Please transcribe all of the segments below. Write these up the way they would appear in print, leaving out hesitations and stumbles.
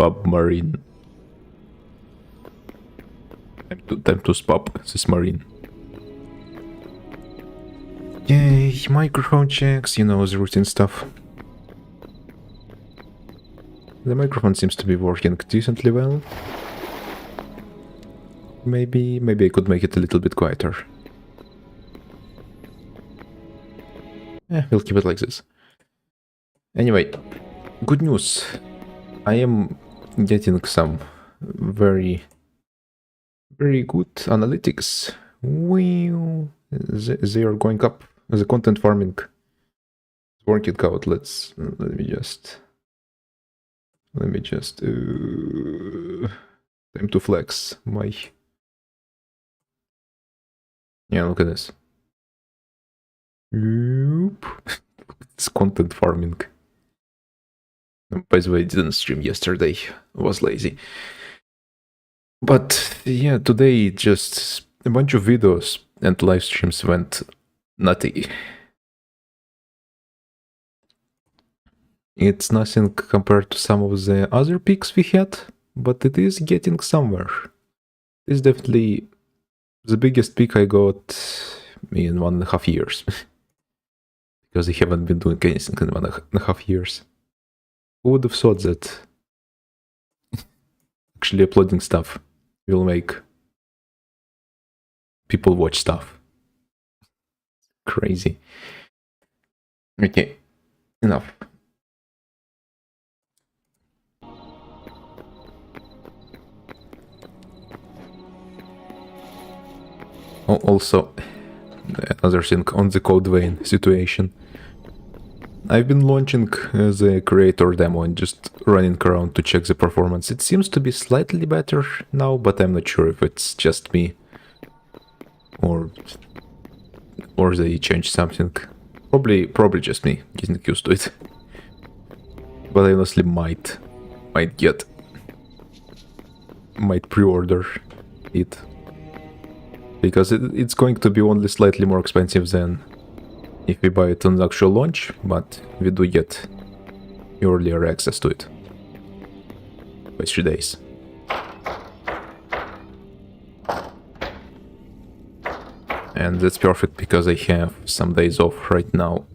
Submarine. Time to spub this marine. Yay, microphone checks, you know, the routine stuff. The microphone seems to be working decently well. Maybe I could make it a little bit quieter. Yeah, we'll keep it like this. Anyway, good news. I am getting some very good analytics. Wow. They are going up. The content farming is working out. Let me just time to flex my. Yeah, look at this. It's content farming. By the way, I didn't stream yesterday. I was lazy. But yeah, today just a bunch of videos and live streams went nutty. It's nothing compared to some of the other peaks we had, but it is getting somewhere. It's definitely the biggest peak I got in 1.5 years. Because I haven't been doing anything in 1.5 years. Who would have thought that actually uploading stuff will make people watch stuff? Crazy. Okay, enough. Also, another thing on the code vein situation. I've been launching the creator demo and just running around to check the performance. It seems to be slightly better now, but I'm not sure if it's just me or they changed something. Probably just me getting used to it. But I honestly might pre-order it. Because it's going to be only slightly more expensive than if we buy it on the actual launch, but we do get earlier access to it by 3 days. And that's perfect because I have some days off right now.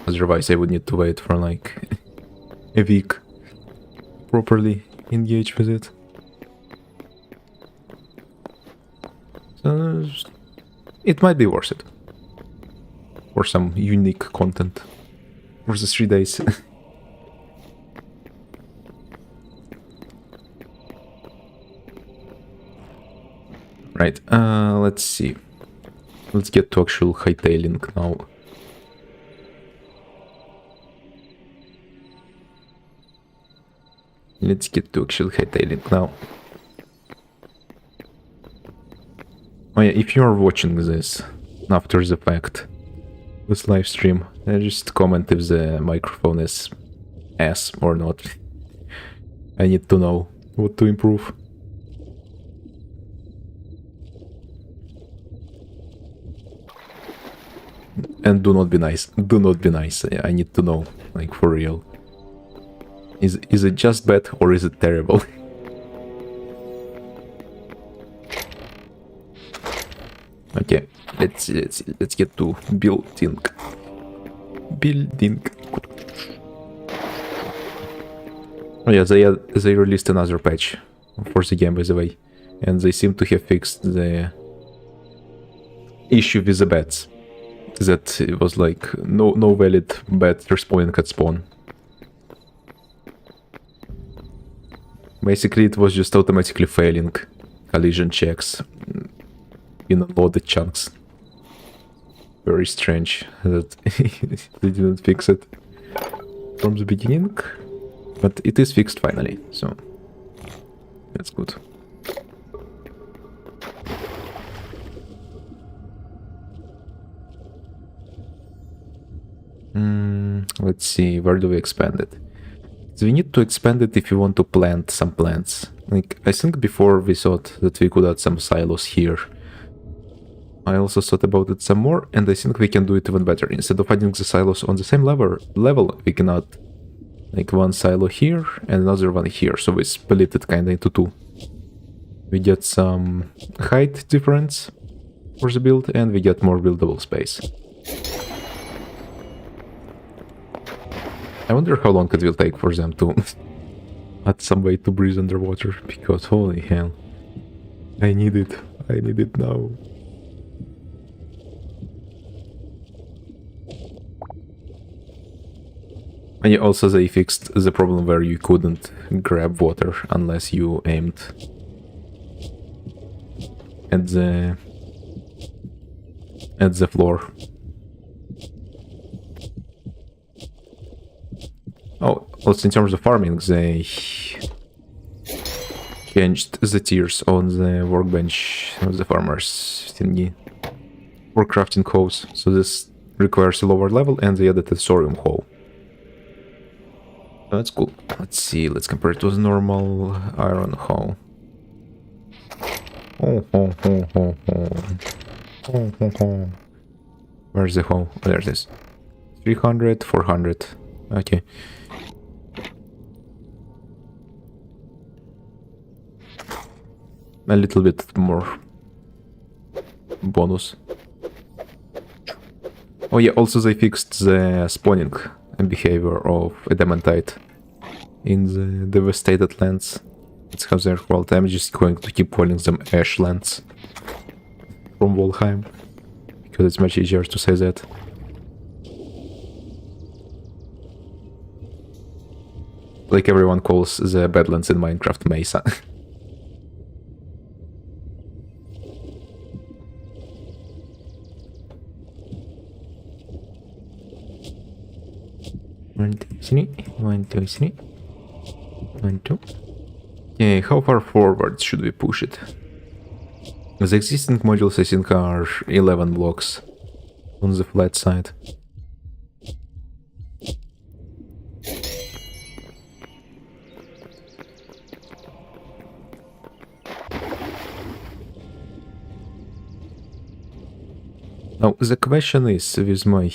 Otherwise I would need to wait for like a week to properly engage with it. So it might be worth it for some unique content for the 3 days. Right, let's see. Let's get to actual hightailing now. Let's get to actual hightailing now. Oh yeah, if you are watching this after the fact, this live stream, just comment if the microphone is ass or not. I need to know what to improve. And do not be nice. Do not be nice. I need to know, like, for real. Is it just bad or is it terrible? Okay, let's get to building. Oh yeah, they released another patch for the game, by the way, and they seem to have fixed the issue with the bats. That it was like no valid bat respawning at spawn. Basically, it was just automatically failing collision checks in unloaded chunks. Very strange that they didn't fix it from the beginning, but it is fixed finally, so that's good. Let's see, where do we expand it? So we need to expand it if you want to plant some plants. Like, I think before we thought that we could add some silos here. I also thought about it some more, and I think we can do it even better. Instead of adding the silos on the same level, we can add Like one silo here and another one here, so we split it kinda into two. We get some height difference for the build, and we get more buildable space. I wonder how long it will take for them to add some way to breathe underwater, because holy hell. I need it. I need it now. And yeah, also they fixed the problem where you couldn't grab water unless you aimed at the floor. Oh, also in terms of farming, they changed the tiers on the workbench of the farmers thingy for crafting hoes. So this requires a lower level, and they added a thorium hoe. That's cool. Let's see, let's compare it to the normal iron hoe. Where's the hoe? Oh, there it is. 300, 400. Okay. A little bit more bonus. Oh yeah, also they fixed the spawning behavior of adamantite in the devastated lands. That's how they're called. I'm just going to keep calling them ashlands from Valheim, because it's much easier to say that. Like everyone calls the Badlands in Minecraft Mesa. One, two, three. 1, 2, 3. 1, 2. Okay, how far forward should we push it? The existing modules, I think, are 11 blocks on the flat side. Now, the question is, with my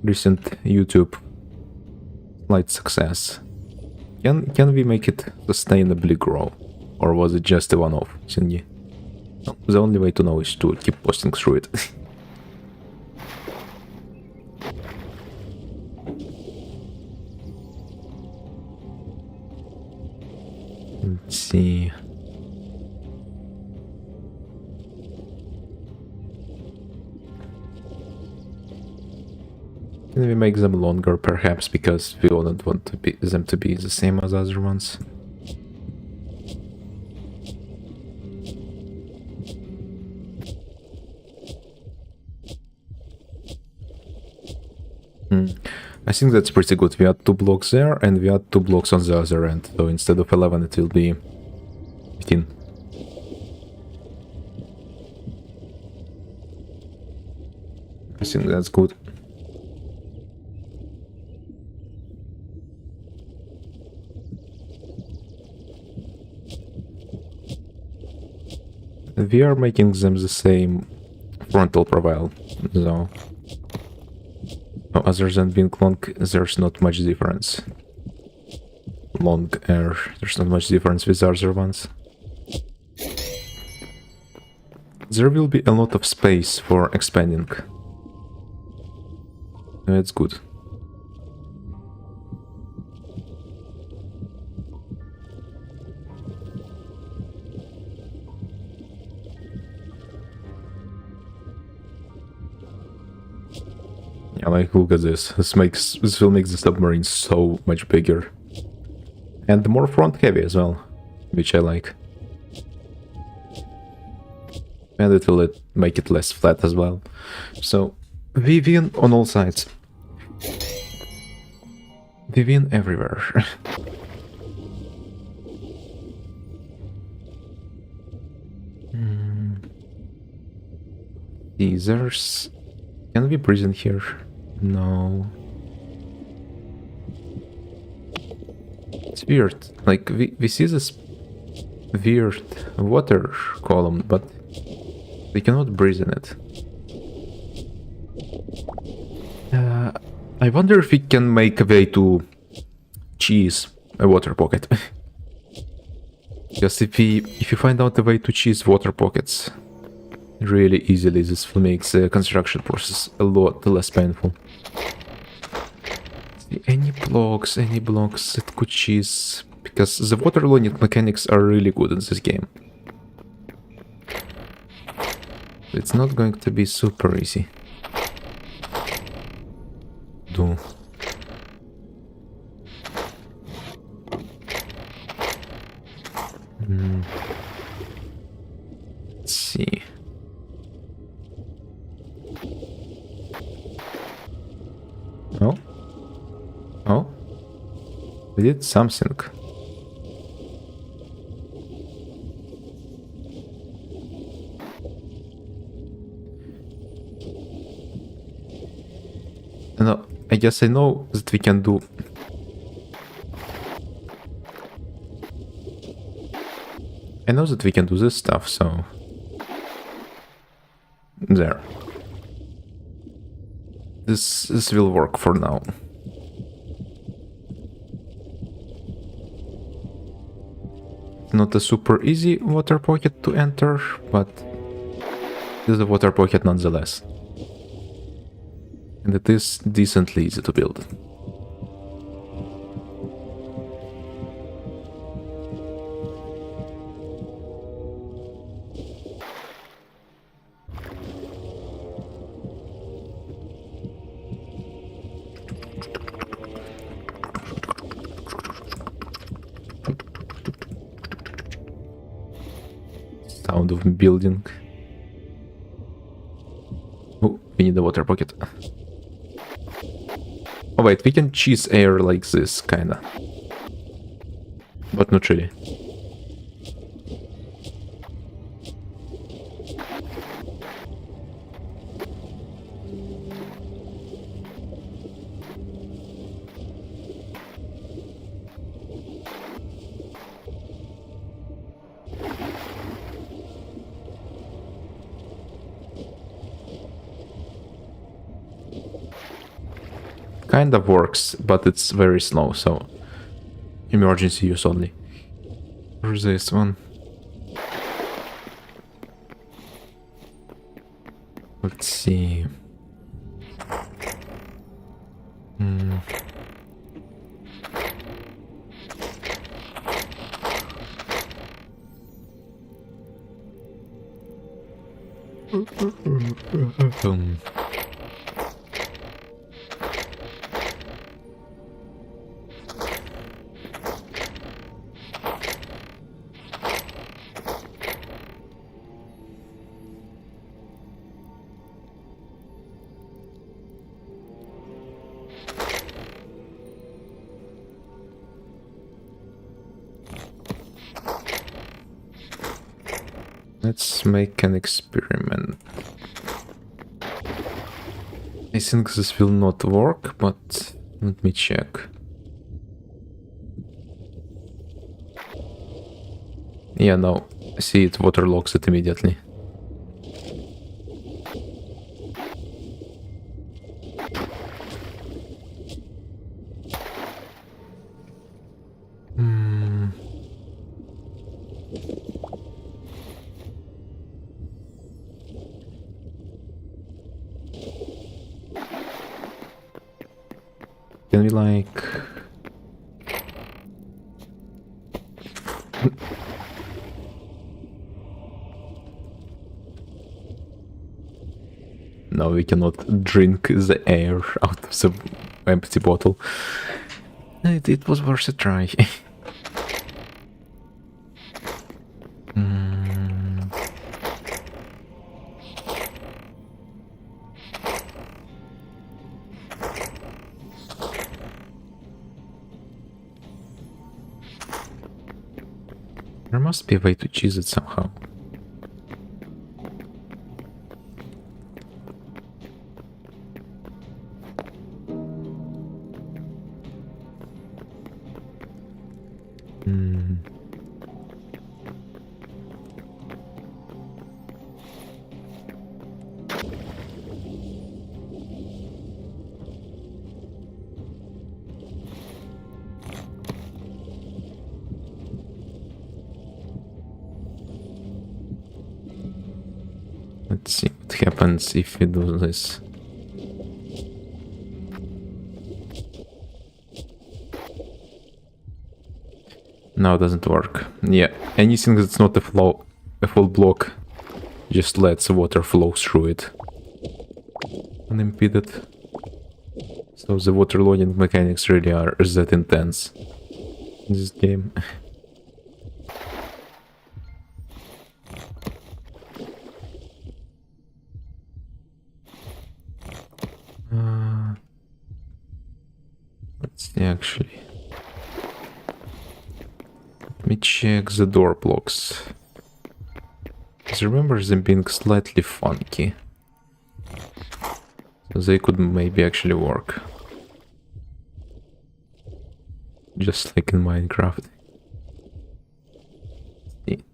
recent YouTube slight success, can we make it sustainably grow? Or was it just a one-off thingy? No, the only way to know is to keep posting through it. Let's see. Can we make them longer, perhaps, because we don't want them to be the same as other ones? I think that's pretty good. We add 2 blocks there, and we add 2 blocks on the other end. So instead of 11, it will be 15. I think that's good. We are making them the same frontal profile, so other than being long, there's not much difference. Long air, there's not much difference with the other ones. There will be a lot of space for expanding. That's good. Yeah, like, look at this. This will make the submarine so much bigger. And more front heavy as well, which I like. And it will make it less flat as well. So, we win on all sides. We win everywhere. There's... Can we breathe in here? No. It's weird. Like, we see this weird water column, but we cannot breathe in it. I wonder if we can make a way to cheese a water pocket. Because if you find out a way to cheese water pockets really easily, this will make the construction process a lot less painful. Any blocks that could cheese, because the water loading mechanics are really good in this game. It's not going to be super easy. Do. Let's see. Oh. Oh. We did something. No, I guess I know that we can do... I know that we can do this stuff, so... There. This will work for now. Not a super easy water pocket to enter, but it is a water pocket nonetheless. And it is decently easy to build. Sound of building. Oh, we need a water pocket. Oh wait, we can cheese air like this, kinda. But not really. Kind of works, but it's very slow, so emergency use only. Where's this one? Let's see. Let's make an experiment. I think this will not work, but let me check. Yeah, no, see, it waterlocks it immediately. Can we like... No, we cannot drink the air out of the empty bottle. It was worth a try. There must be a way to cheese it somehow. Let's see what happens if we do this. No, it doesn't work. Yeah, anything that's not a full block just lets water flow through it unimpeded. So the water loading mechanics really are that intense in this game. Let's see actually. Let me check the door blocks. I remember them being slightly funky. So they could maybe actually work. Just like in Minecraft. See.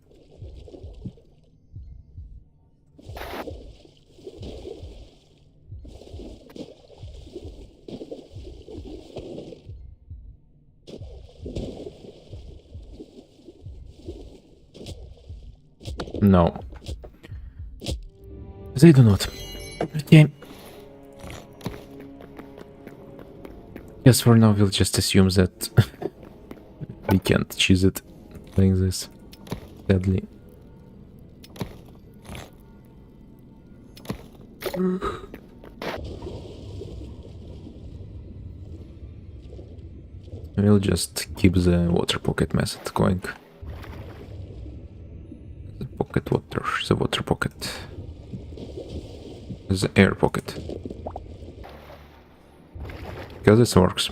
No. They do not. Okay. Yes, for now we'll just assume that we can't cheese it like this, sadly. We'll just keep the water pocket method going. The pocket water, the water pocket. The air pocket. Because this works.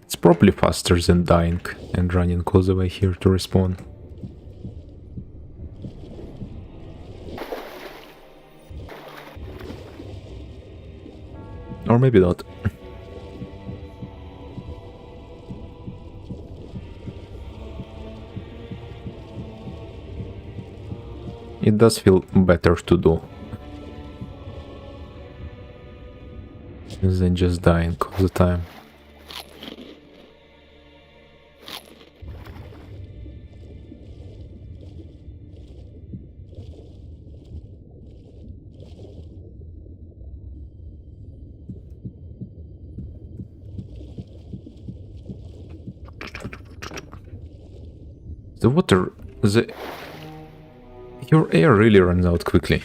It's probably faster than dying and running all the way here to respawn. Or maybe not. It does feel better to do than just dying all the time. The water... Your air really runs out quickly.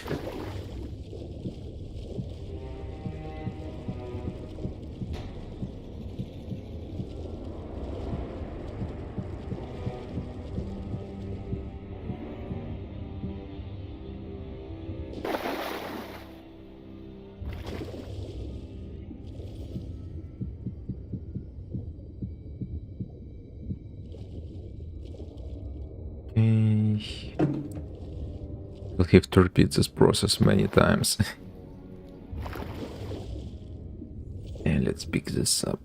Okay. We'll have to repeat this process many times. And let's pick this up.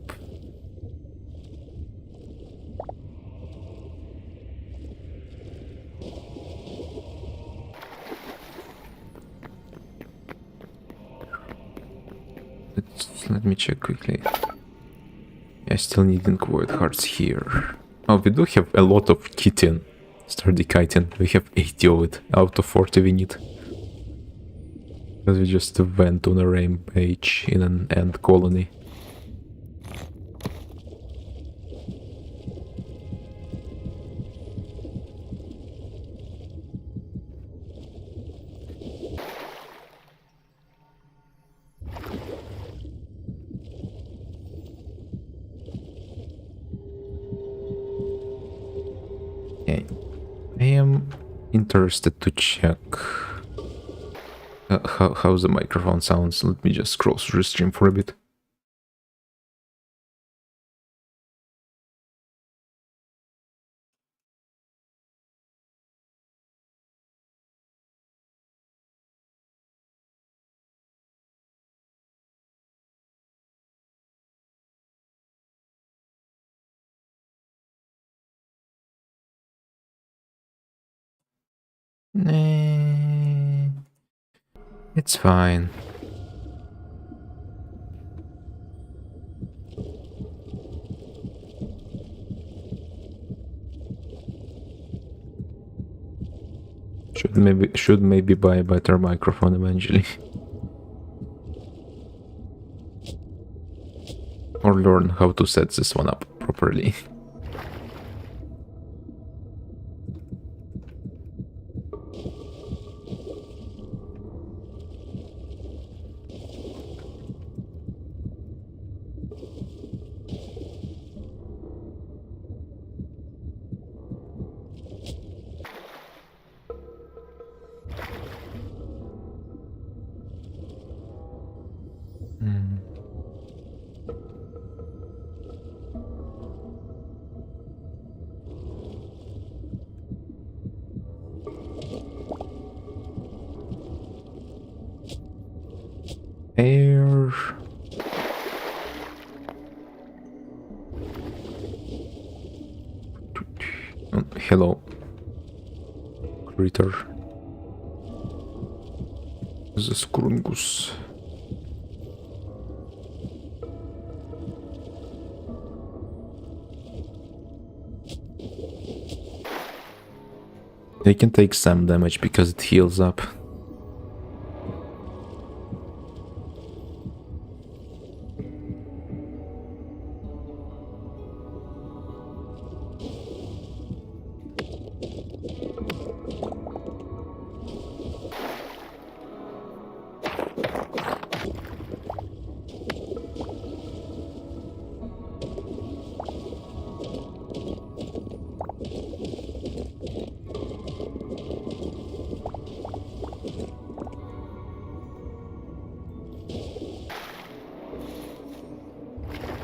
Let me check quickly. I still need inquired hearts here. Oh, we do have a lot of chitin. Sturdy chitin. We have 80 of it out of 40 we need. Because we just went on a rampage in an ant colony. Okay. I am interested to check how the microphone sounds. Let me just scroll through the stream for a bit. It's fine. Should maybe buy a better microphone eventually. Or learn how to set this one up properly. Air. Hello, critter. The Scrungus. They can take some damage because it heals up.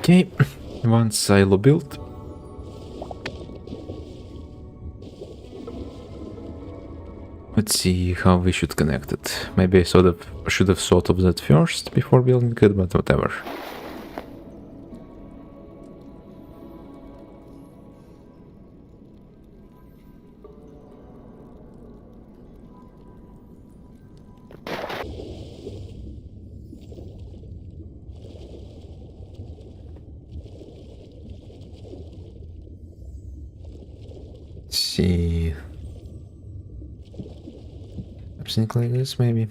Okay, one silo built. Let's see how we should connect it. Maybe I should have thought of that first before building it, but whatever. See, something like this, maybe.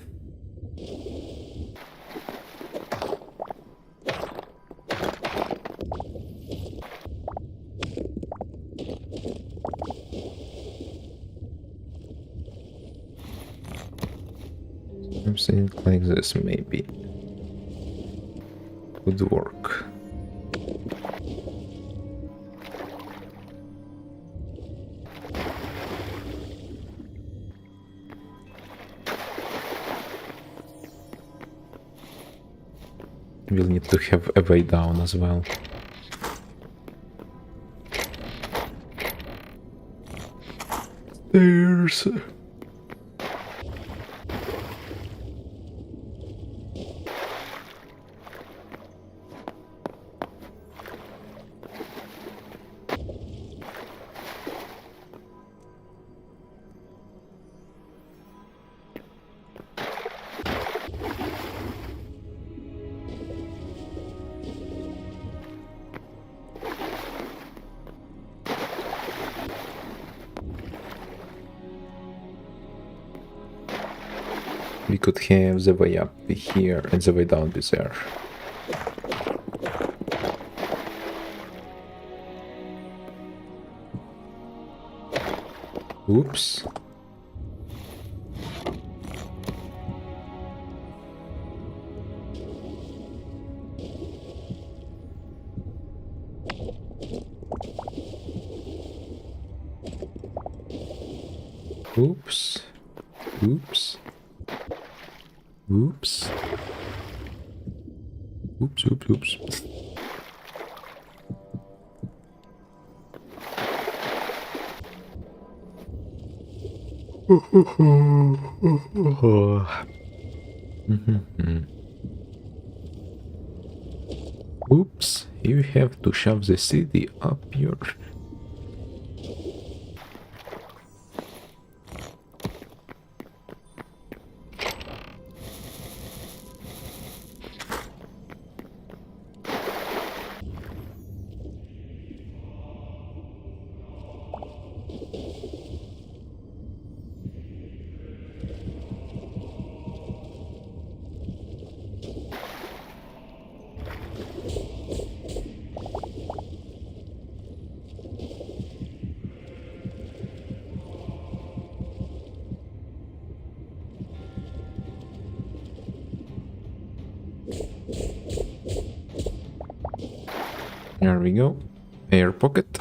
Something like this, maybe would work. We'll need to have a way down as well. Stairs. We could have the way up be here and the way down be there. Oops. Oops. Oops. Oops. Oops, oops, oops. Oops, you have to shove the city up your... There we go. Air pocket.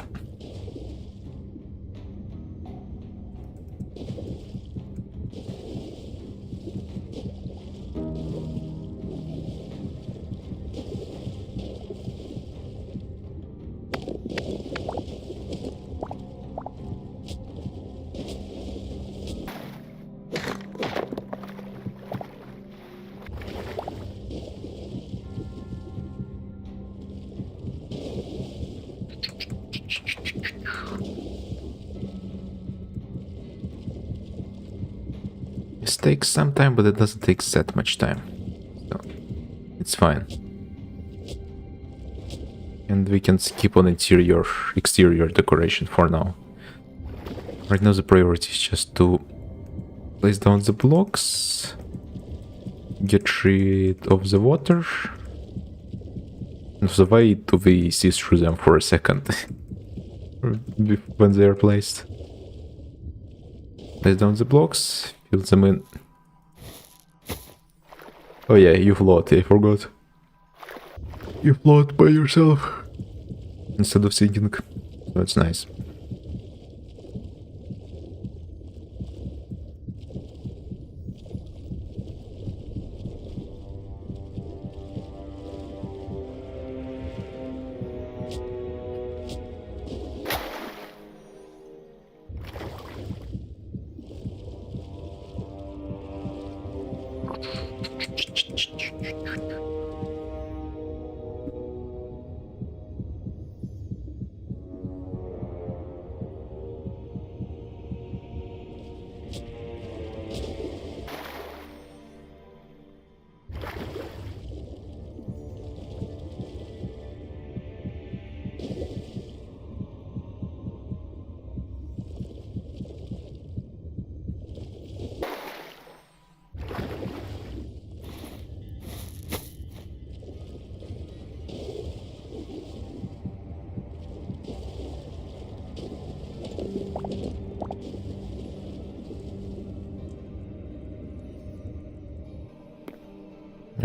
This takes some time, but it doesn't take that much time. So it's fine. And we can skip on exterior decoration for now. Right now the priority is just to place down the blocks, get rid of the water. So why do we see through them for a second when they are placed? Place down the blocks, fill them in. Oh yeah, you float, I forgot. You float by yourself instead of sinking. That's nice.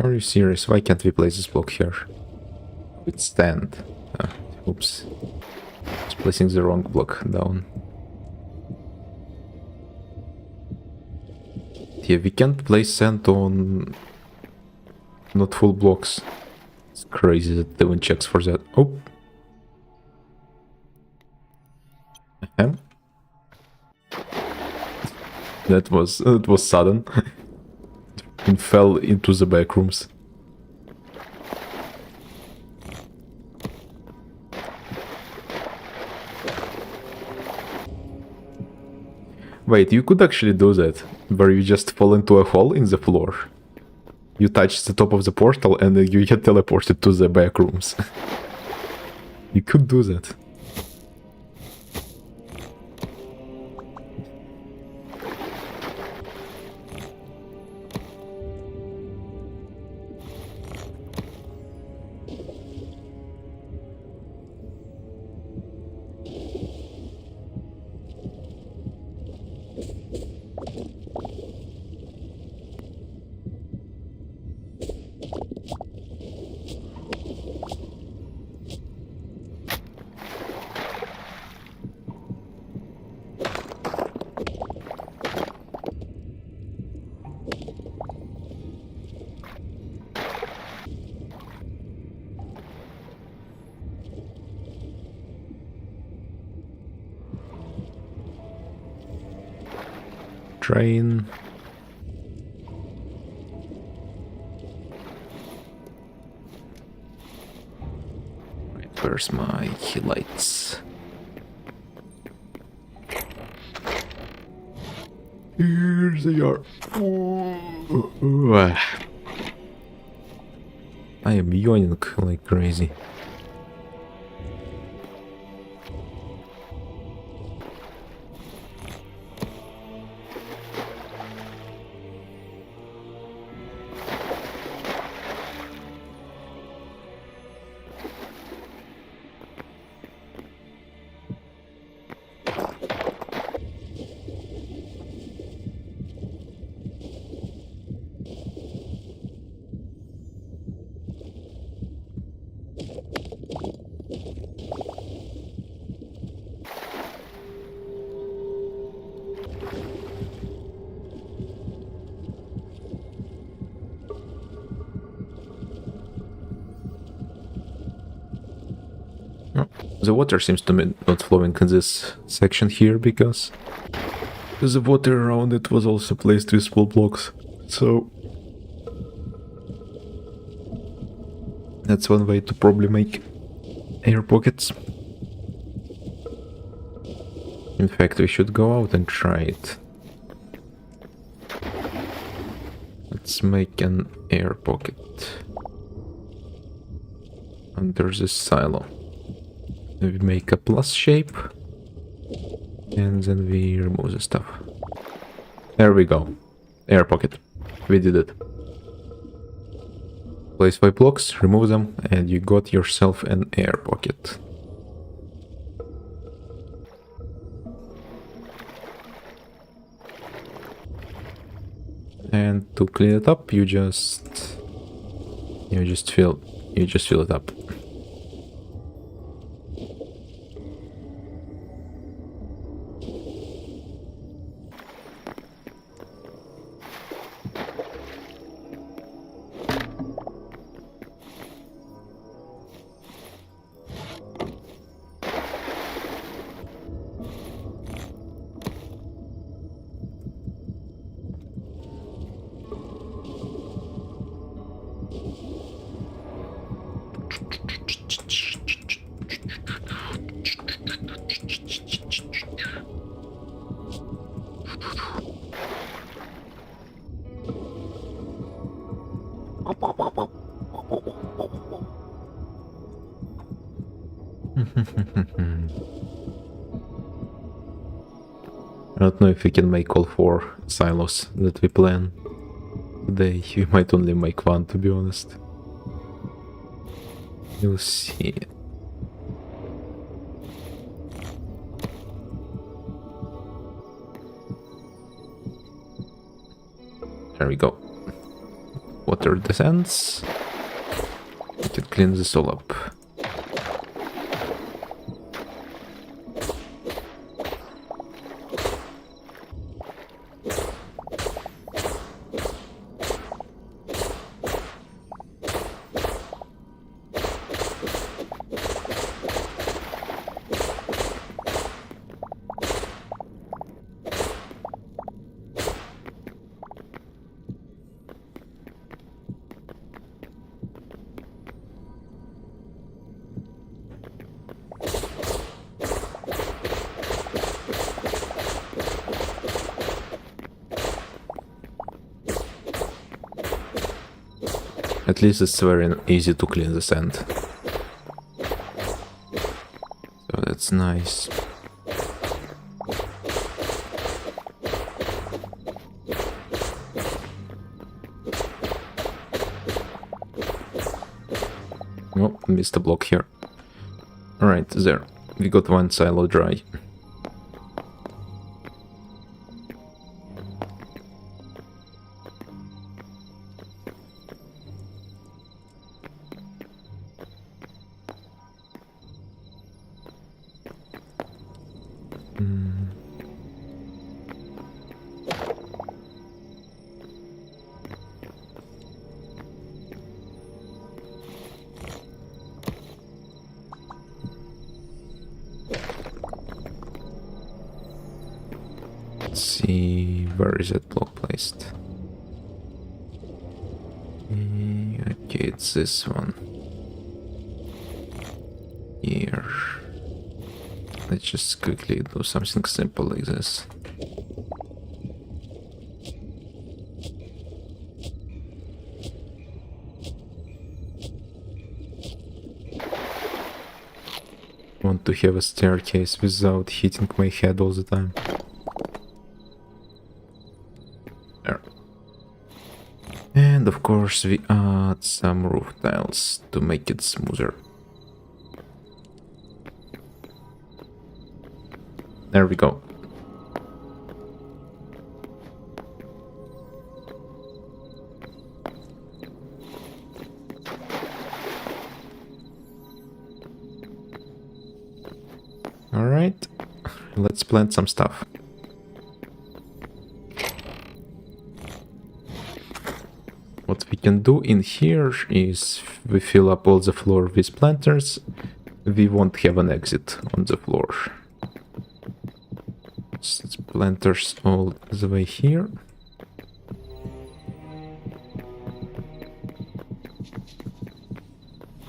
Are you serious? Why can't we place this block here? It's stand. Oops. Just placing the wrong block down. Yeah, we can't place sand on not full blocks. It's crazy that they even checks for that. Oh. That was sudden. And fell into the back rooms. Wait, you could actually do that, where you just fall into a hole in the floor. You touch the top of the portal and you get teleported to the back rooms. You could do that. Train. Right, where's my lights? Here they are. I am yawning like crazy. The water seems to be not flowing in this section here because the water around it was also placed with small blocks. So that's one way to probably make air pockets. In fact, we should go out and try it. Let's make an air pocket under this silo. We make a plus shape and then we remove the stuff. There we go. Air pocket. We did it. Place 5 blocks, remove them, and you got yourself an air pocket. And to clean it up, you just fill it up. I don't know if we can make all 4 silos that we plan today. We might only make 1, to be honest. We'll see. There we go. Water descends. We can clean this all up. At least it's very easy to clean the sand. So that's nice. Oh, missed a block here. Alright, there. We got 1 silo dry. Let's see, where is that block placed? Okay, it's this one. Here. Let's just quickly do something simple like this. Want to have a staircase without hitting my head all the time. There. And of course we add some roof tiles to make it smoother. There we go. All right, let's plant some stuff. What we can do in here is we fill up all the floor with planters, we won't have an exit on the floor. Planters all the way here.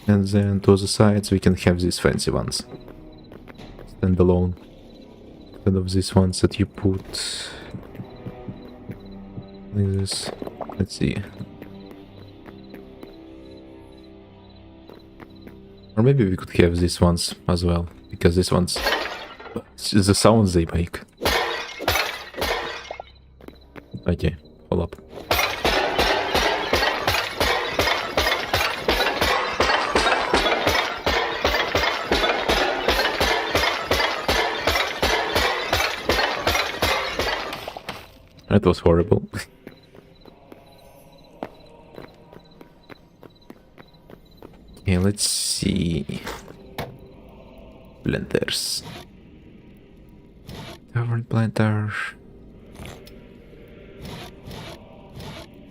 And then to the sides we can have these fancy ones. Stand alone. Instead of these ones that you put like this. Let's see. Or maybe we could have these ones as well, because these ones, the sounds they make. Okay, hold up. That was horrible. Okay, let's see. Planters. Tavern planter.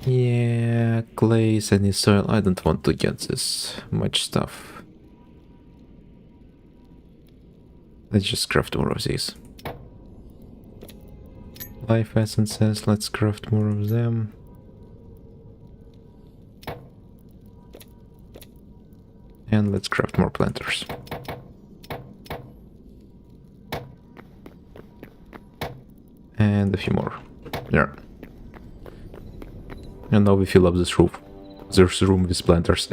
Yeah, clay, sandy soil. I don't want to get this much stuff. Let's just craft more of these. Life essences, let's craft more of them. And let's craft more planters. And a few more. Yeah. And now we fill up this roof. There's room with planters.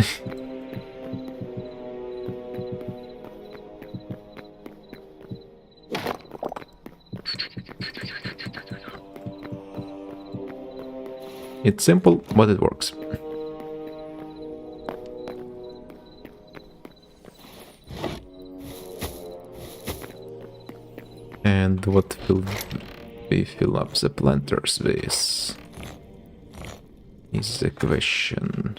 It's simple, but it works. And what will we fill up the planters with? Is the question.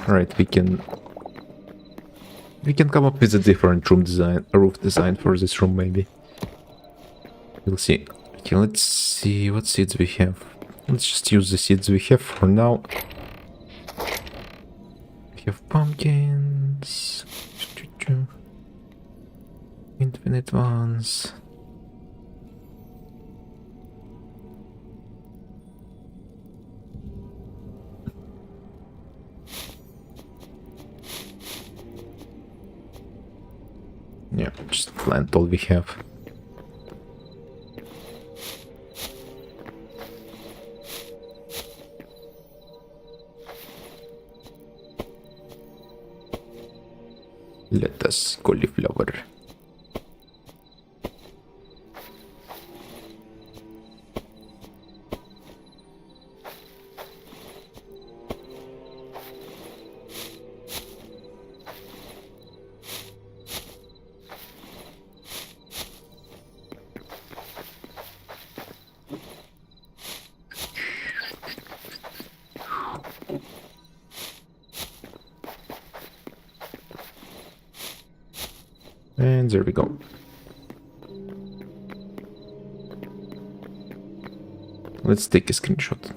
Alright, we can come up with a different roof design for this room, maybe. We'll see. Okay, let's see what seeds we have. Let's just use the seeds we have for now. We have pumpkins. Infinite ones. Yeah, just plant all we have. Lettuce, cauliflower. And there we go. Let's take a screenshot.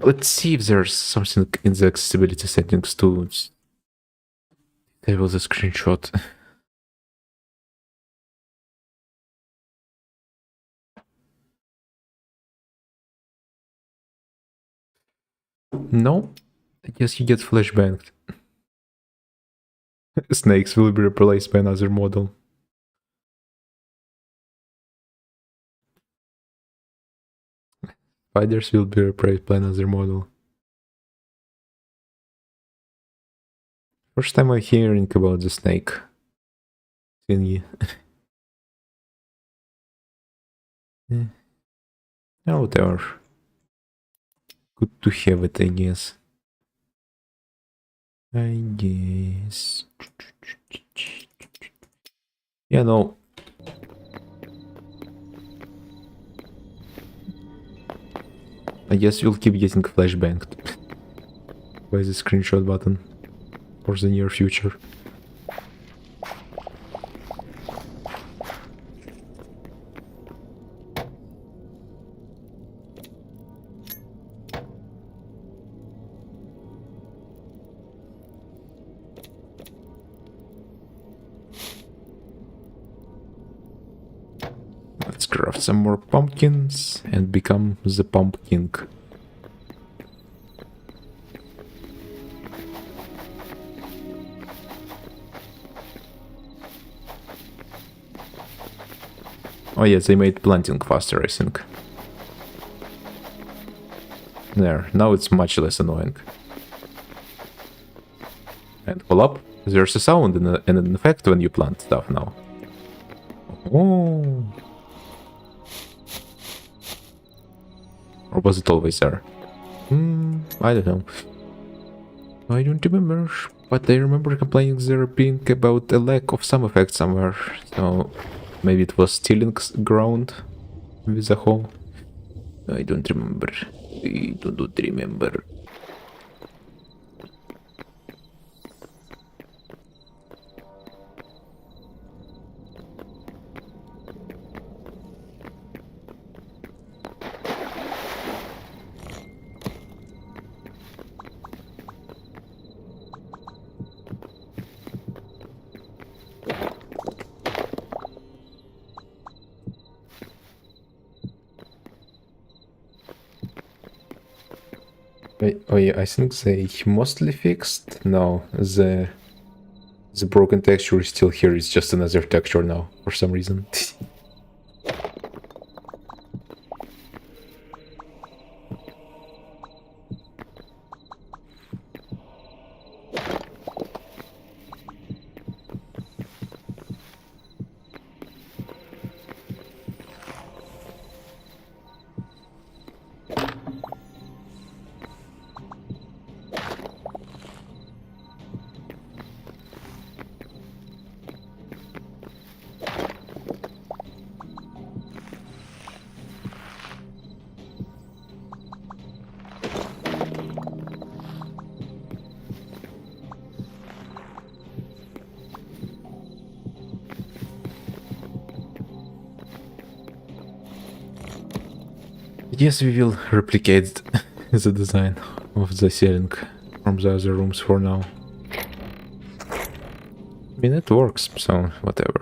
Let's see if there's something in the accessibility settings to disable the screenshot. No, I guess you get flashbanged. Snakes will be replaced by another model. Spiders will be replaced by another model. First time I'm hearing about the snake thingy. Yeah. Oh, whatever. Good to have it, I guess. Yeah, no. I guess you'll keep getting flashbanged by the screenshot button for the near future. Let's craft some more pumpkins and become the pumpkin. Oh yeah, they made planting faster, I think. There, now it's much less annoying. And hold up, there's a sound and an effect when you plant stuff now. Oh. Or was it always there? I don't know. I don't remember, but I remember complaining there being about a lack of some effect somewhere. So maybe it was stealing ground with a hole. I don't remember. I don't remember. Oh yeah, I think they mostly fixed. No, the broken texture is still here. It's just another texture now for some reason. Yes, we will replicate the design of the ceiling from the other rooms for now. I mean, it works, so whatever.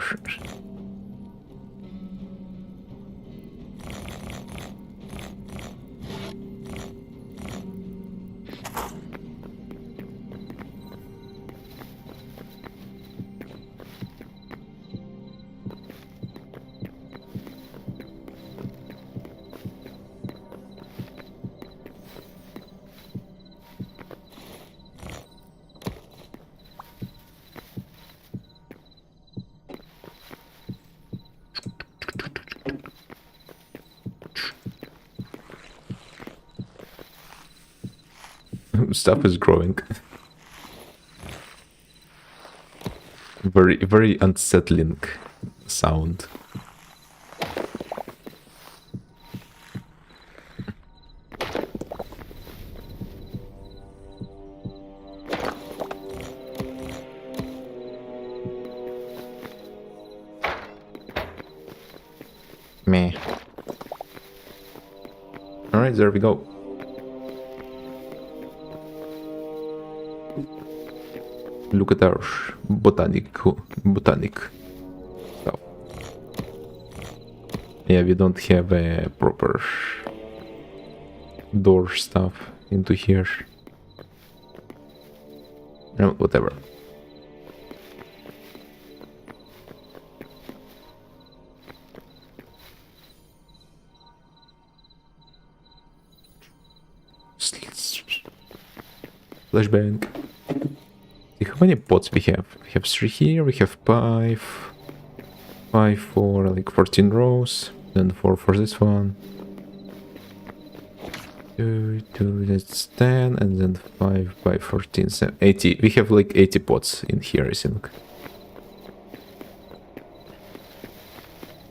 Stuff is growing. Very unsettling sound. Meh. Alright, there we go. Look at our botanic stuff. Yeah, we don't have a proper door stuff into here. No, whatever. Flashbang. How many pots we have? We have 3 here, we have 5 for like 14 rows, then 4 for this one. 2, that's 10, and then 5 by 14, 80. We have like 80 pots in here, I think.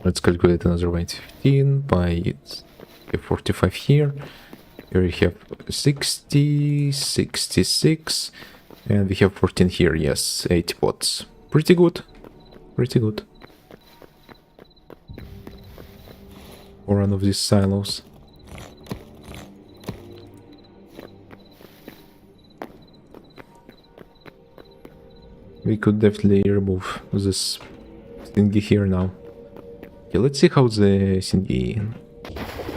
Let's calculate another way. 15 by 45 here. Here we have 60, 66, and we have 14 here, yes, 80 pots. Pretty good, pretty good. For one of these silos. We could definitely remove this thingy here now. Okay, let's see how the thingy,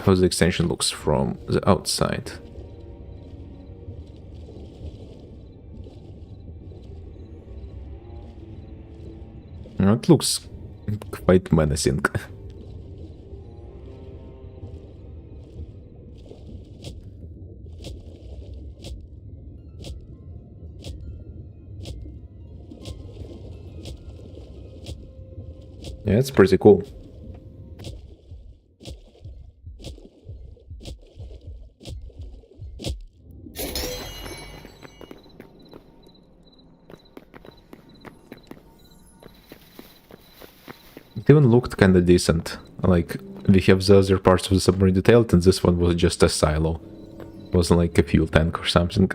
how the extension looks from the outside. It looks quite menacing. Yeah, it's pretty cool. It even looked kinda decent. Like, we have the other parts of the submarine detailed, and this one was just a silo. It wasn't like a fuel tank or something.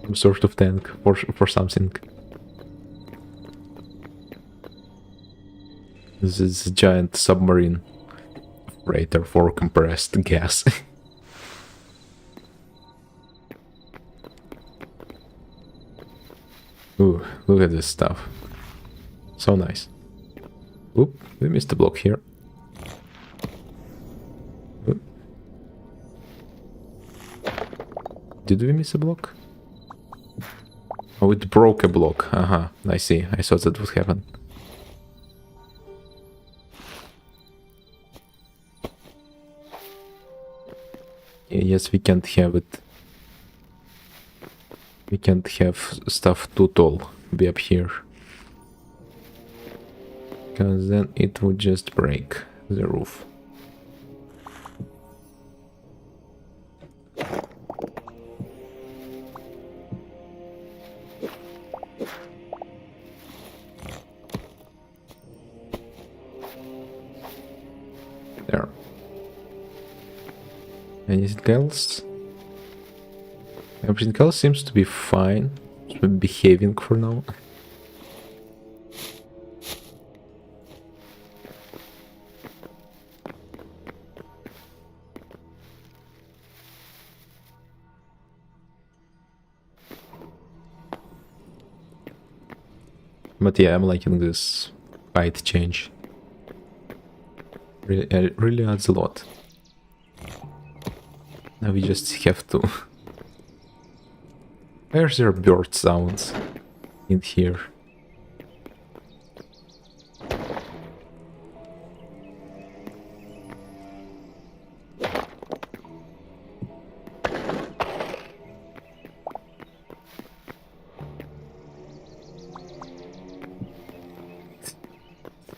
Some sort of tank for something. This is a giant submarine freighter for compressed gas. Ooh, look at this stuff. So nice. Oop, we missed a block here. Oop. Did we miss a block? Oh, it broke a block. Aha, I see. I thought that would happen. Yes, we can't have it. We can't have stuff too tall be up here. Because then it would just break the roof. There. Anything else? Everything else seems to be fine. It's behaving for now. But yeah, I'm liking this height change. Really adds a lot. Now we just have to... Where's there bird sounds in here?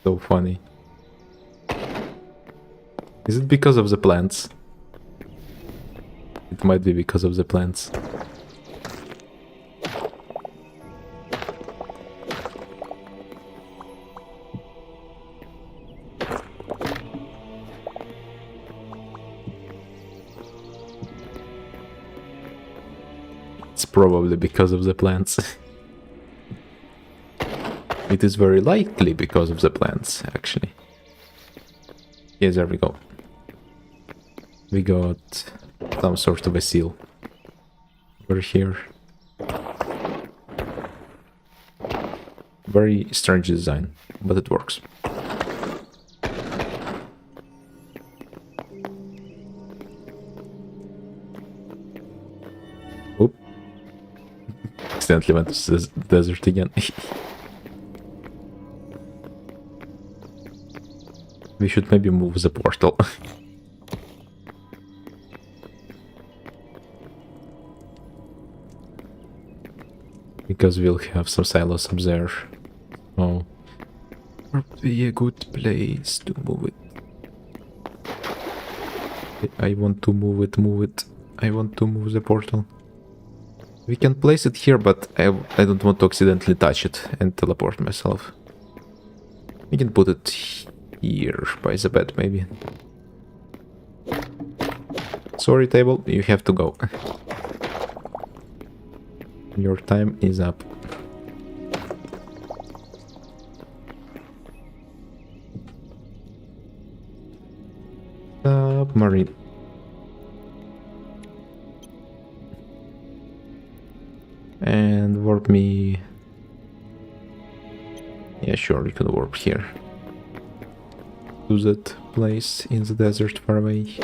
So funny. Is it because of the plants? It might be because of the plants. It's probably because of the plants. It is very likely because of the plants, actually. Yes, there we go. We got some sort of a seal over here. Very strange design, but it works. Oop. Accidentally went to the desert again. We should maybe move the portal. Because we'll have some silos up there. Oh. Would be a good place to move it. I want to move it. I want to move the portal. We can place it here, but I don't want to accidentally touch it and teleport myself. We can put it here by the bed, maybe. Sorry, table, you have to go. Your time is up. Submarine. And warp me. Yeah, sure, you can warp here. To that place in the desert far away.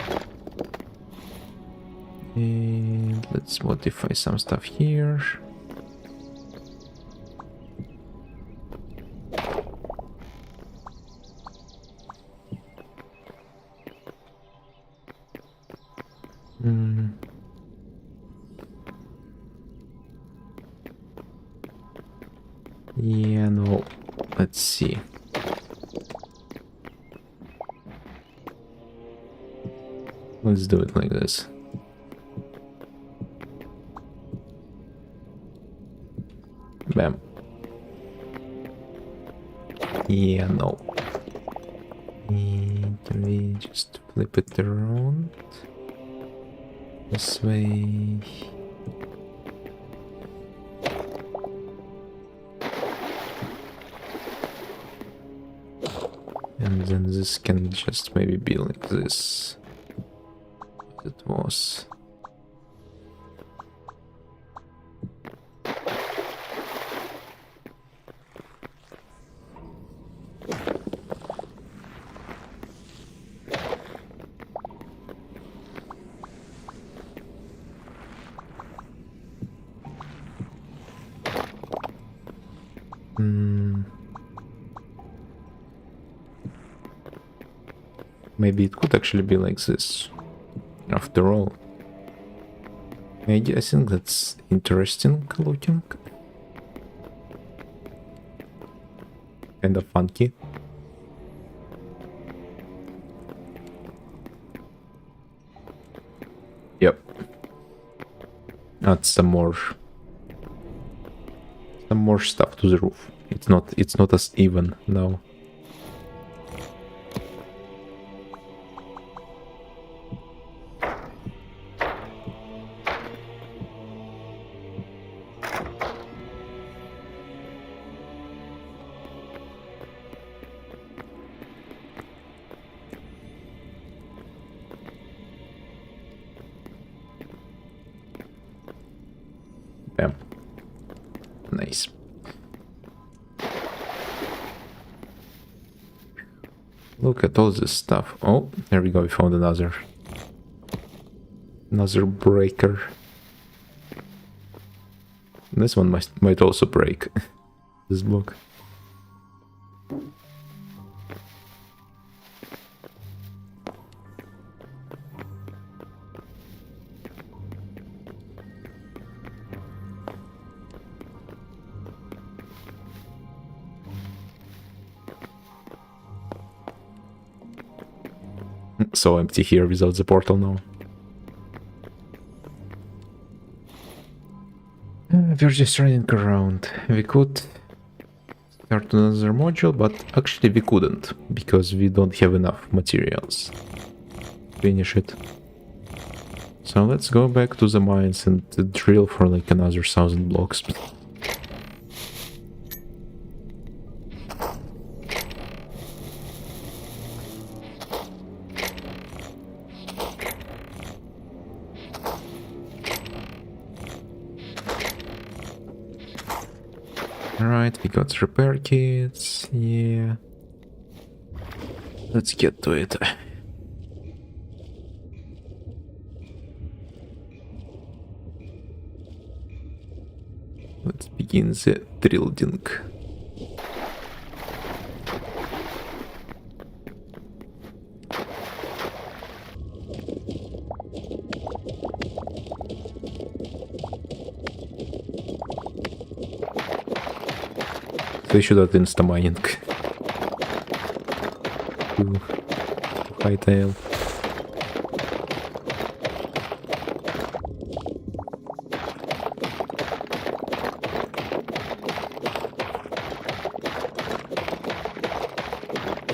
And let's modify some stuff here. Yeah, no. Let's see. Let's do it like this. Bam. Yeah, no. And can we just flip it around? This way. And then this can just maybe be like this. It was. Maybe it could actually be like this, after all. I think that's interesting looking. Kinda funky. Yep. Add some more stuff to the roof. It's not as even now. Bam. Nice. Look at all this stuff. Oh, there we go, we found another breaker. This one might also break. This block. So empty here without the portal now. We're just running around. We could start another module, but actually we couldn't, because we don't have enough materials to finish it. So let's go back to the mines and drill for like another 1,000 blocks. Alright, we got repair kits, yeah. Let's get to it. Let's begin the drilling. They should add insta-mining to Hytale.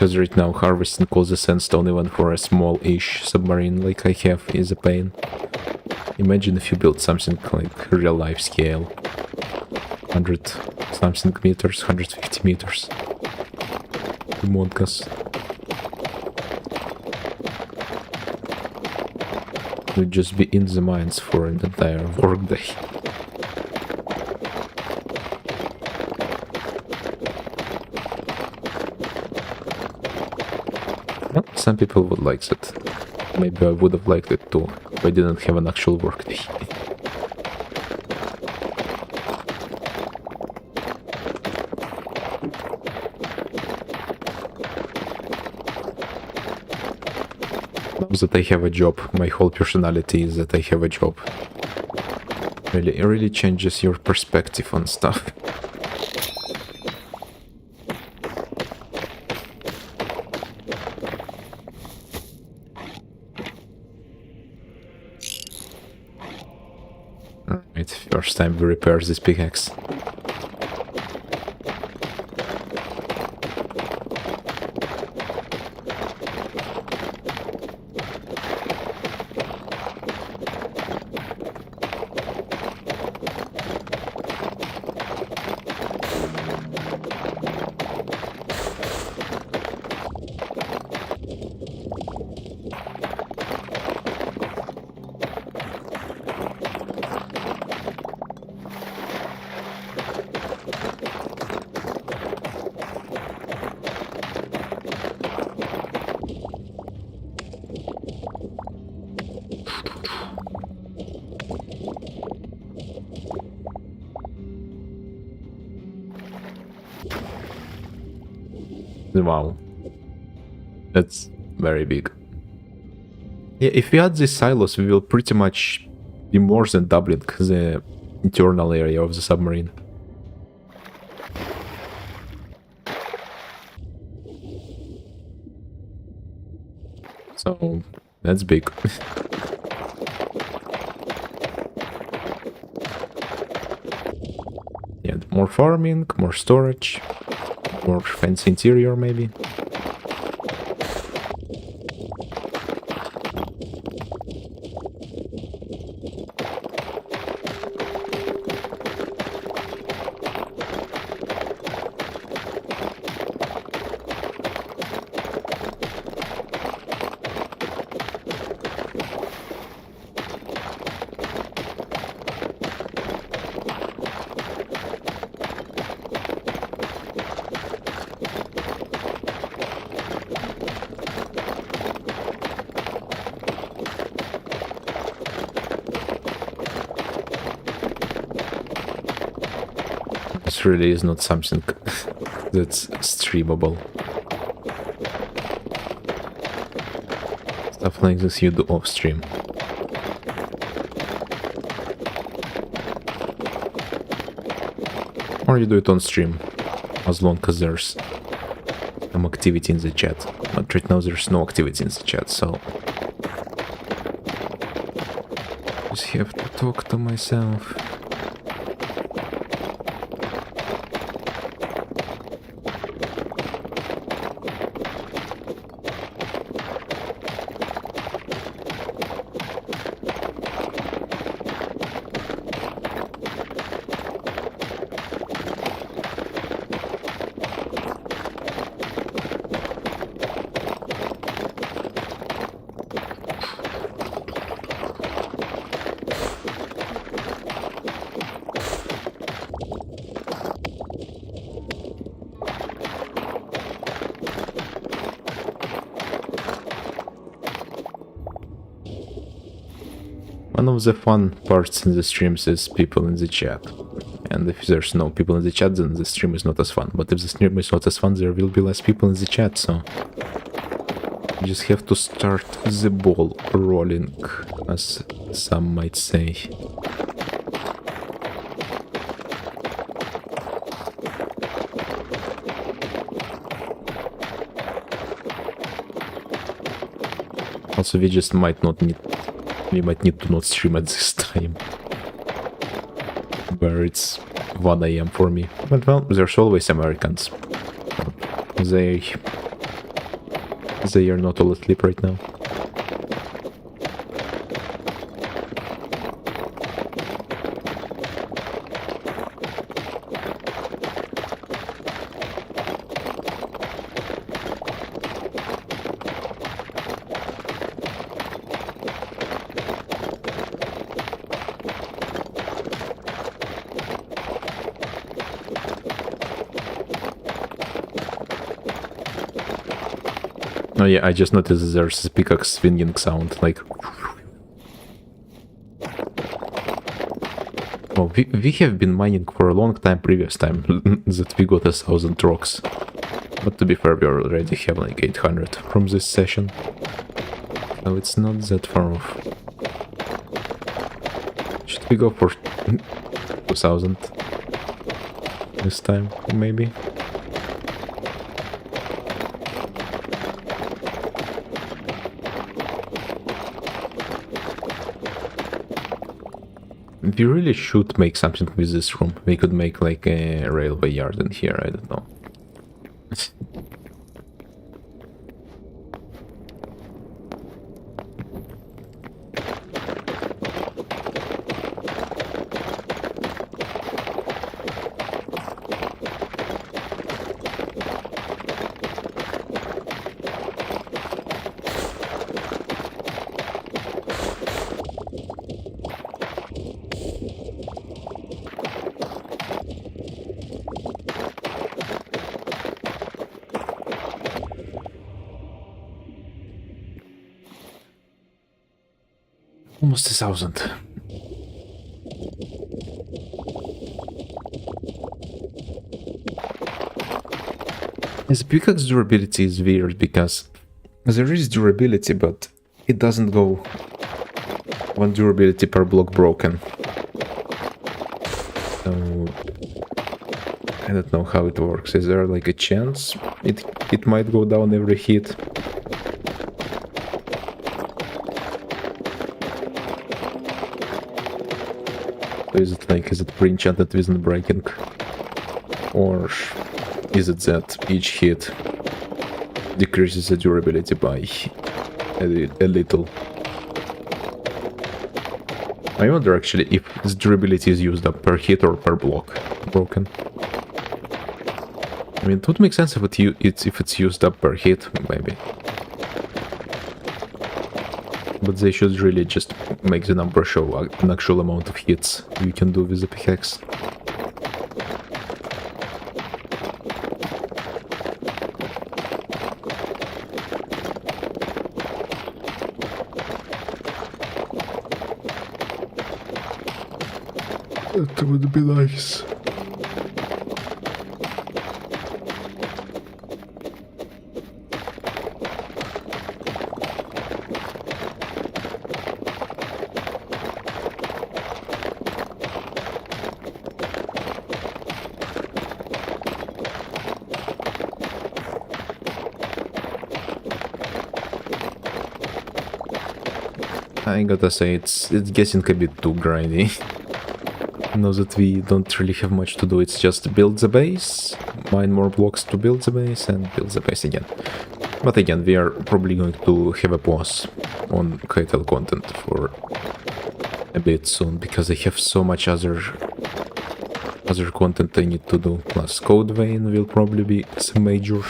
Because right now harvesting all the sandstone even for a small-ish submarine like I have is a pain. Imagine if you build something like real-life scale. 100 something meters, 150 meters. Among Us. You'd just be in the mines for an entire workday. Well, some people would like it. Maybe I would have liked it too, if I didn't have an actual workday. Now that I have a job, my whole personality is that I have a job. It really changes your perspective on stuff. Alright, first time we repair this pickaxe. Wow. That's very big. Yeah, if we add these silos, we will pretty much be more than doubling the internal area of the submarine. So, that's big. Yeah, more farming, more storage. More fancy interior, maybe. This really is not something that's streamable. Stuff like this you do off stream. Or you do it on stream, as long as there's some activity in the chat. But right now there's no activity in the chat, so... just have to talk to myself. One of the fun parts in the streams is people in the chat. And if there's no people in the chat, then the stream is not as fun. But if the stream is not as fun, there will be less people in the chat, so... you just have to start the ball rolling, as some might say. Also, we just might not need... we might need to not stream at this time. Where it's 1 AM for me. But well, there's always Americans. They They are not all asleep right now. Oh yeah, I just noticed there's a pickaxe swinging sound, like... Oh, we have been mining for a long time previous time that we got 1,000 rocks. But to be fair, we already have like 800 from this session. So it's not that far off. Should we go for 2,000 this time, maybe? We really should make something with this room. We could make like a railway yard in here, I don't know. Almost 1,000. This pickaxe durability is weird because there is durability, but it doesn't go one durability per block broken. So I don't know how it works. Is there like a chance it might go down every hit? Is it pre-enchanted with breaking? Or is it that each hit decreases the durability by a little? I wonder actually if this durability is used up per hit or per block broken. I mean, it would make sense if it's used up per hit, maybe. But they should really just make the number show an actual amount of hits you can do with the pickaxe. That would be nice. I gotta say, it's getting a bit too grindy. Now that we don't really have much to do, it's just build the base, mine more blocks to build the base, and build the base again. But again, we are probably going to have a pause on Hytale content for a bit soon, because I have so much other content I need to do. Plus Code Vein will probably be some major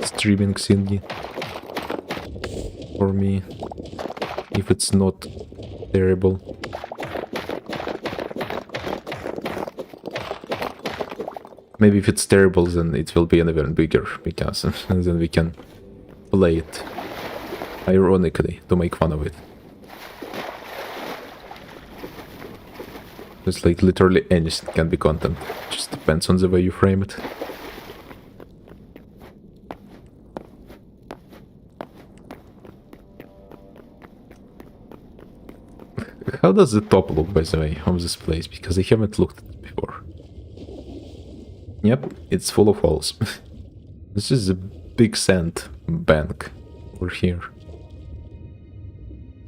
streaming thingy for me, if it's not terrible. Maybe if it's terrible, then it will be even bigger, because then we can play it ironically to make fun of it. It's like literally anything can be content, just depends on the way you frame it. How does the top look, by the way, of this place? Because I haven't looked at it before. Yep, it's full of holes. This is a big sand bank over here.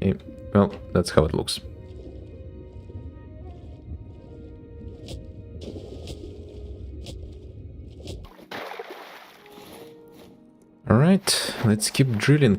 Okay, well, that's how it looks. Alright. Alright, let's keep drilling.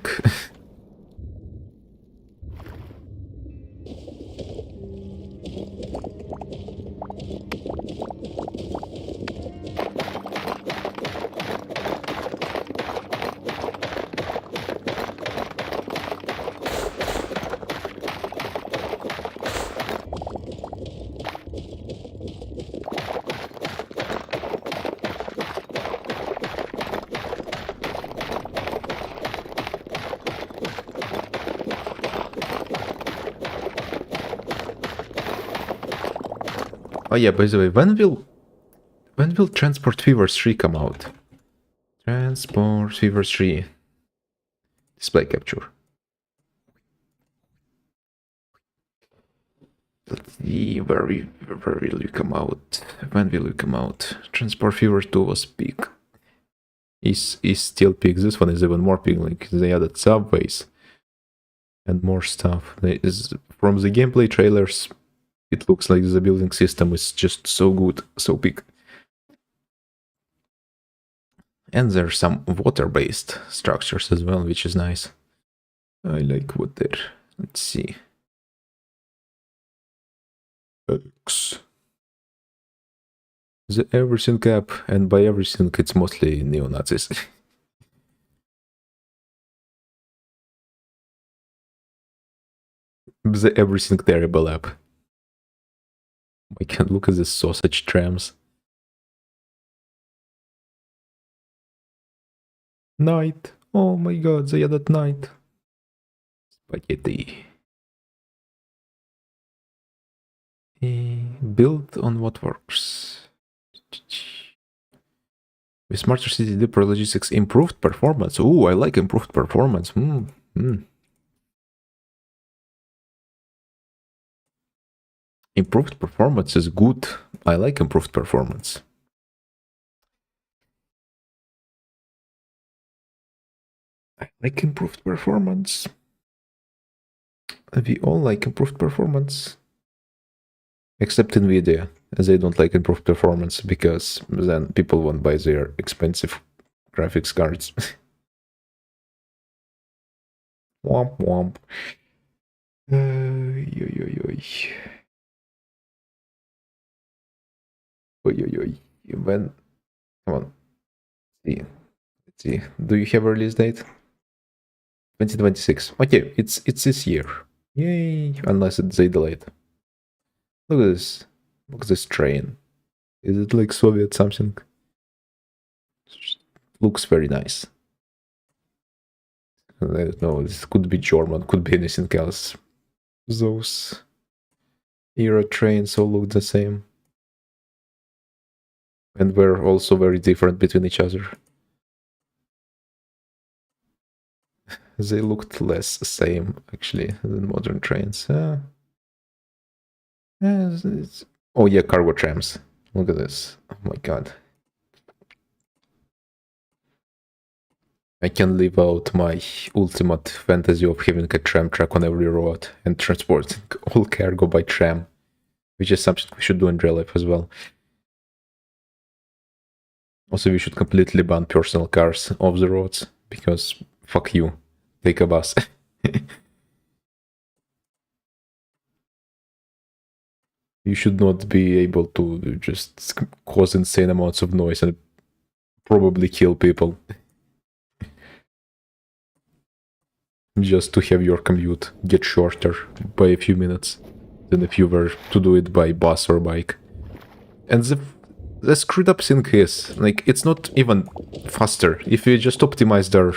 Oh yeah, by the way, when will Transport Fever 3 come out? Transport Fever 3. Display capture. Let's see, where will you come out? When will you come out? Transport Fever 2 was big. Is still big. This one is even more big. Like they added subways and more stuff. From the gameplay trailers, it looks like the building system is just so good, so big. And there's some water-based structures as well, which is nice. I like water. Let's see. X. The everything app, and by everything it's mostly neo-Nazis. The everything terrible app. I can look at the sausage trams. Night. Oh my god, they added night. Spaghetti. Build on what works. With smarter city deeper logistics, improved performance. Ooh, I like improved performance. Improved performance is good. I like improved performance. I like improved performance. We all like improved performance. Except NVIDIA. They don't like improved performance because then people won't buy their expensive graphics cards. Womp womp. When? Come on. Let's see. Do you have a release date? 2026. Okay, it's this year. Yay! Unless they delayed. Look at this. Look at this train. Is it like Soviet something? Looks very nice. I don't know, this could be German, could be anything else. Those era trains all look the same. And were also very different between each other. They looked less same, actually, than modern trains. Oh yeah, cargo trams. Look at this. Oh my god. I can live out my ultimate fantasy of having a tram track on every road and transporting all cargo by tram, which is something we should do in real life as well. Also, we should completely ban personal cars off the roads, because fuck you, take a bus. You should not be able to just cause insane amounts of noise and probably kill people. Just to have your commute get shorter by a few minutes than if you were to do it by bus or bike. And the screwed up thing is, like, it's not even faster. If you just optimize their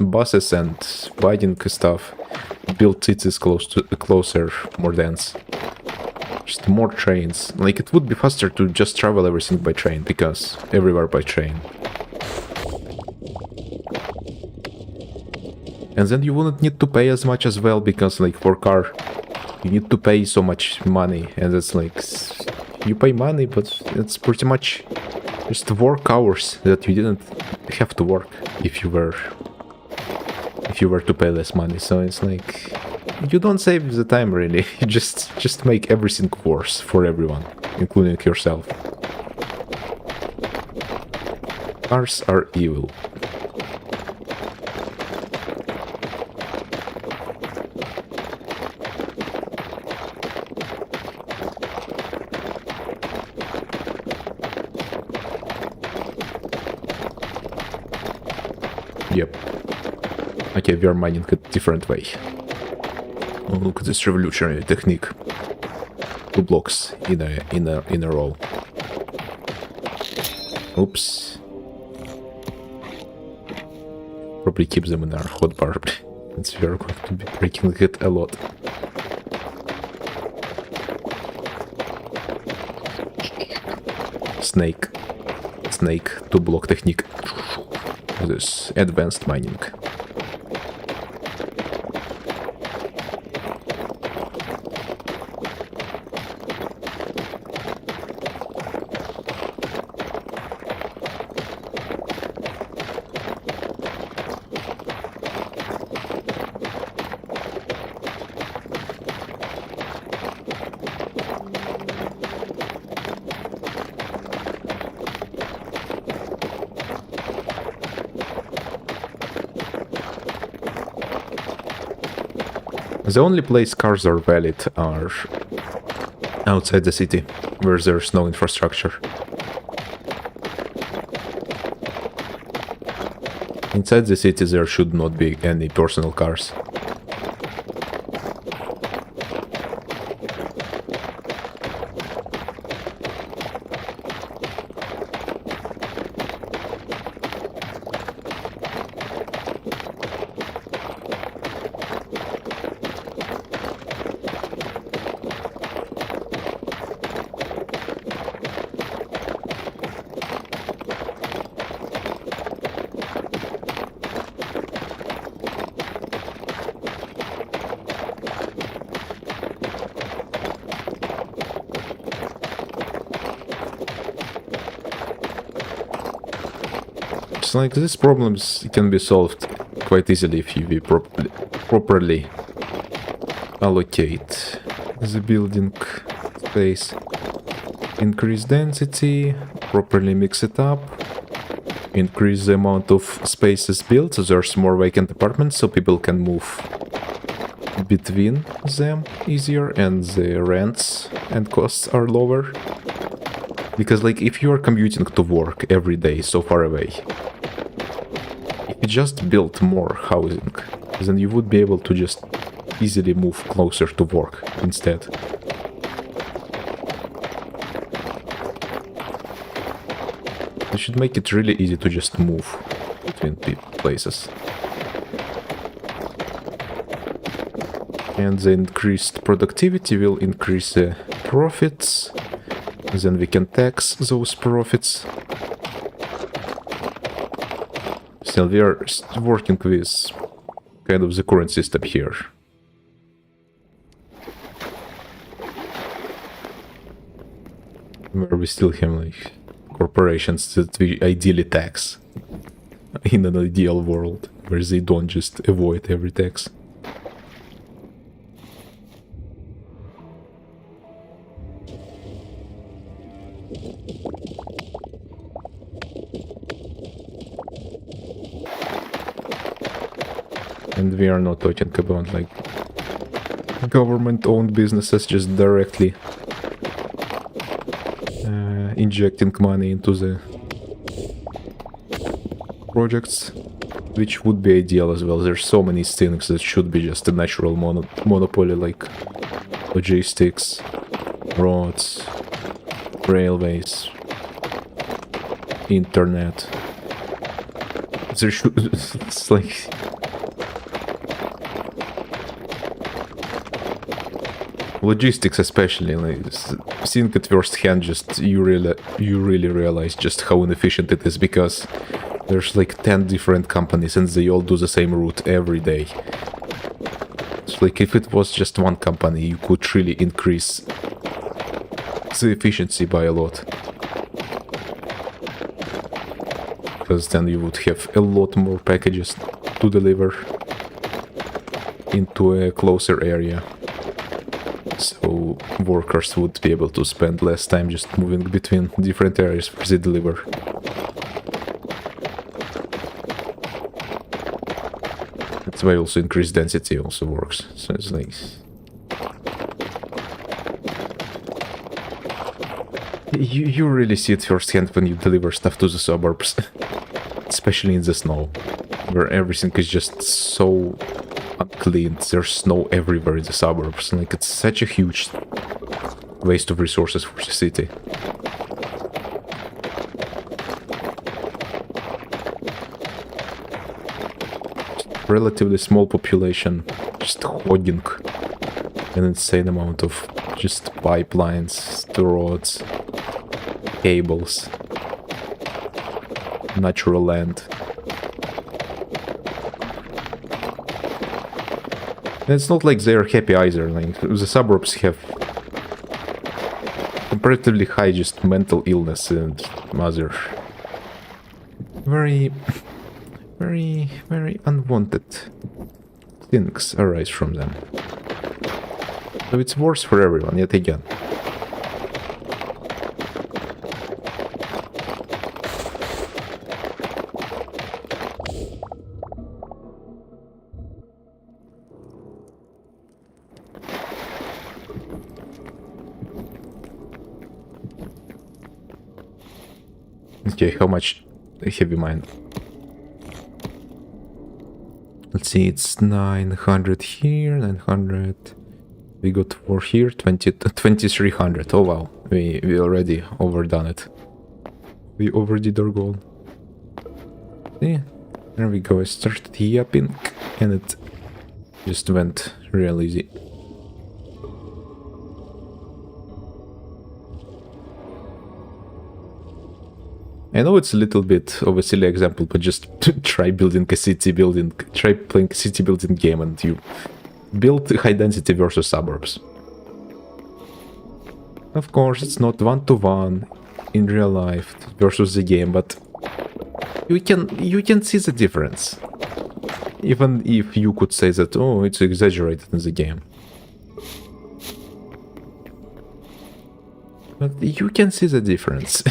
buses and biking stuff, build cities closer, more dense. Just more trains. Like, it would be faster to just travel everything by train, because everywhere by train. And then you wouldn't need to pay as much as well, because, like, for car, you need to pay so much money, and it's like, you pay money, but it's pretty much just work hours that you didn't have to work if you were to pay less money. So it's like, you don't save the time really. You just make everything worse for everyone, including yourself. Cars are evil. Yep. Okay, we are mining a different way. Oh, look at this revolutionary technique. 2 blocks in a row. Oops. Probably keep them in our hotbar. Since we are going to be breaking it a lot. Snake 2 block technique. This advanced mining. The only place cars are valid are outside the city, where there's no infrastructure. Inside the city there should not be any personal cars. It's like these problems can be solved quite easily if you properly allocate the building space. Increase density, properly mix it up, increase the amount of spaces built so there's more vacant apartments so people can move between them easier and the rents and costs are lower. Because like if you are commuting to work every day so far away, if you just built more housing, then you would be able to just easily move closer to work instead. You should make it really easy to just move between places. And the increased productivity will increase the profits. Then we can tax those profits. Still, we are working with kind of the current system here. Where we still have like corporations that we ideally tax in an ideal world, where they don't just avoid every tax. And we are not talking about like government-owned businesses just directly injecting money into the projects, which would be ideal as well. There's so many things that should be just a natural monopoly, like logistics, roads, railways, internet. There should it's like logistics, especially, like seeing it firsthand, just you really realize just how inefficient it is, because there's like 10 different companies and they all do the same route every day. It's like if it was just one company, you could really increase the efficiency by a lot, because then you would have a lot more packages to deliver into a closer area. So workers would be able to spend less time just moving between different areas where they deliver. That's why also increased density also works. So it's like you really see it firsthand when you deliver stuff to the suburbs, especially in the snow. where everything is just so unclean. There's snow everywhere in the suburbs. Like, it's such a huge waste of resources for the city. Relatively small population, just hogging an insane amount of just pipelines, to roads, cables, natural land. And it's not like they're happy either. Like, the suburbs have comparatively high just mental illness and other very unwanted things arise from them. So it's worse for everyone, yet again. Okay, how much have you mined? Let's see, it's 900 here, 900. We got 4 here, 2300. Oh wow, we already overdone it. We overdid our goal. Yeah, there we go. I started yapping and it just went real easy. I know it's a little bit of a silly example, but just try building a city building, try playing a city building game and you build high density versus suburbs. Of course, it's not one-to-one in real life versus the game, but you can see the difference. Even if you could say that, oh, it's exaggerated in the game. But you can see the difference.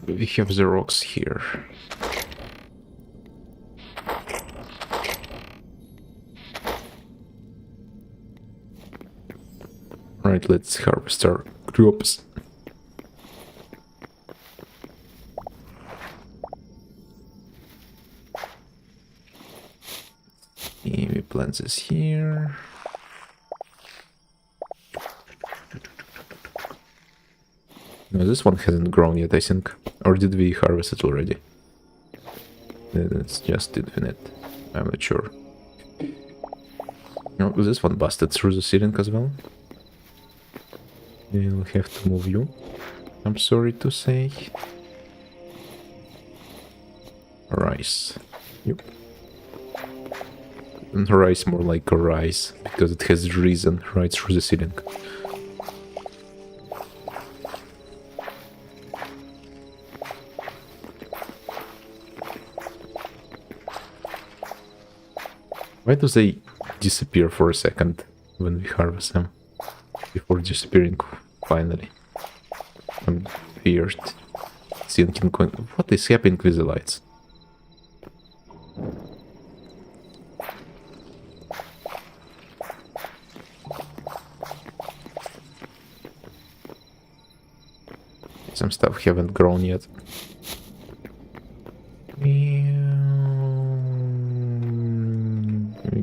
We have the rocks here. Right, let's harvest our crops. We plant this here. No, this one hasn't grown yet, I think. Or did we harvest it already? It's just infinite. I'm not sure. No, this one busted through the ceiling as well. We'll have to move you, I'm sorry to say. Rice. Yep. And rice more like a rice, because it has risen right through the ceiling. Why do they disappear for a second when we harvest them? Before disappearing finally. I'm weird. Thinking, what is happening with the lights? Some stuff haven't grown yet.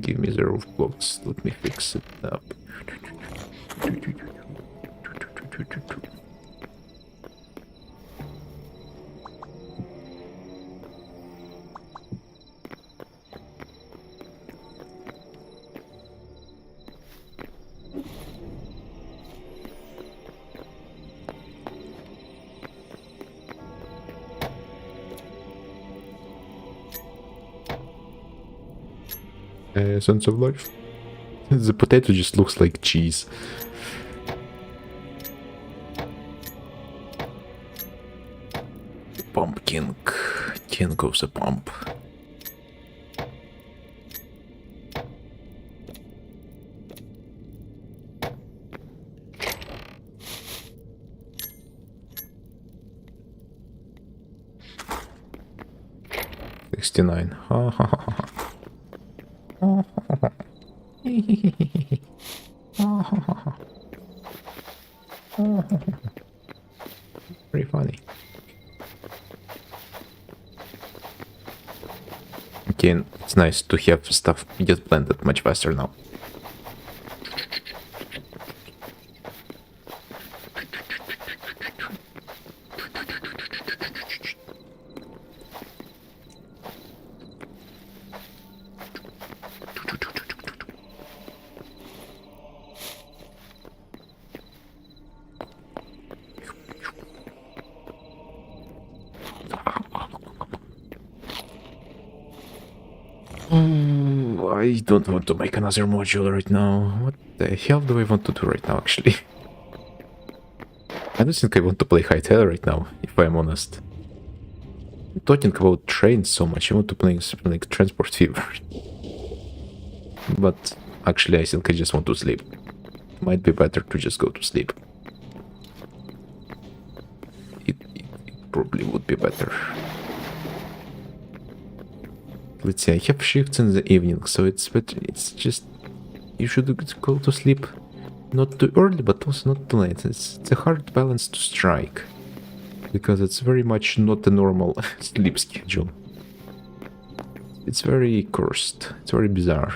Give me the roof blocks, let me fix it up. Sense of life. The potato just looks like cheese. Pumpkin, king of the pump. 69. Ha ha ha ha. Oh, ha, ha, ha. Oh, ha, ha, ha. Oh, ha, ha, ha. Very funny. Okay, it's nice to have stuff get planted much faster now. I don't want to make another module right now. What the hell do I want to do right now, actually? I don't think I want to play Hytale right now, if I'm honest. I'm talking about trains so much, I want to play something like Transport Fever. But actually I think I just want to sleep. Might be better to just go to sleep. It probably would be better. Let's see, I have shifts in the evening, so it's better. It's just you should go to sleep not too early, but also not too late. It's a hard balance to strike because it's very much not a normal sleep schedule. It's very cursed. It's very bizarre.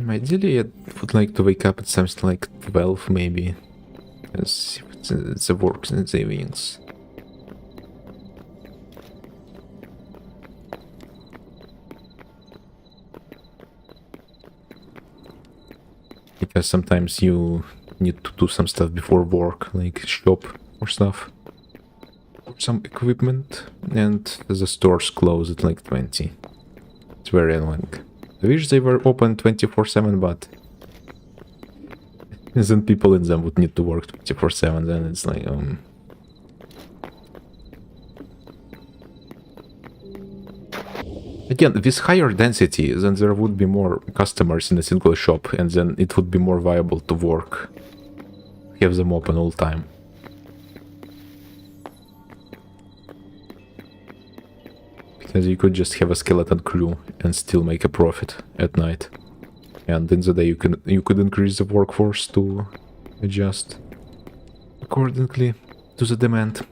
Ideally, I would like to wake up at something like 12, maybe. Because it's a work in the evenings. Because sometimes you need to do some stuff before work, like shop or stuff. Or some equipment, and the stores close at like 20. It's very annoying. I wish they were open 24/7, but then people in them would need to work 24/7, then it's like, Again, with higher density, then there would be more customers in a single shop, and then it would be more viable to work. Have them open all the time. Because you could just have a skeleton crew and still make a profit at night. And in the day you could increase the workforce to adjust accordingly to the demand.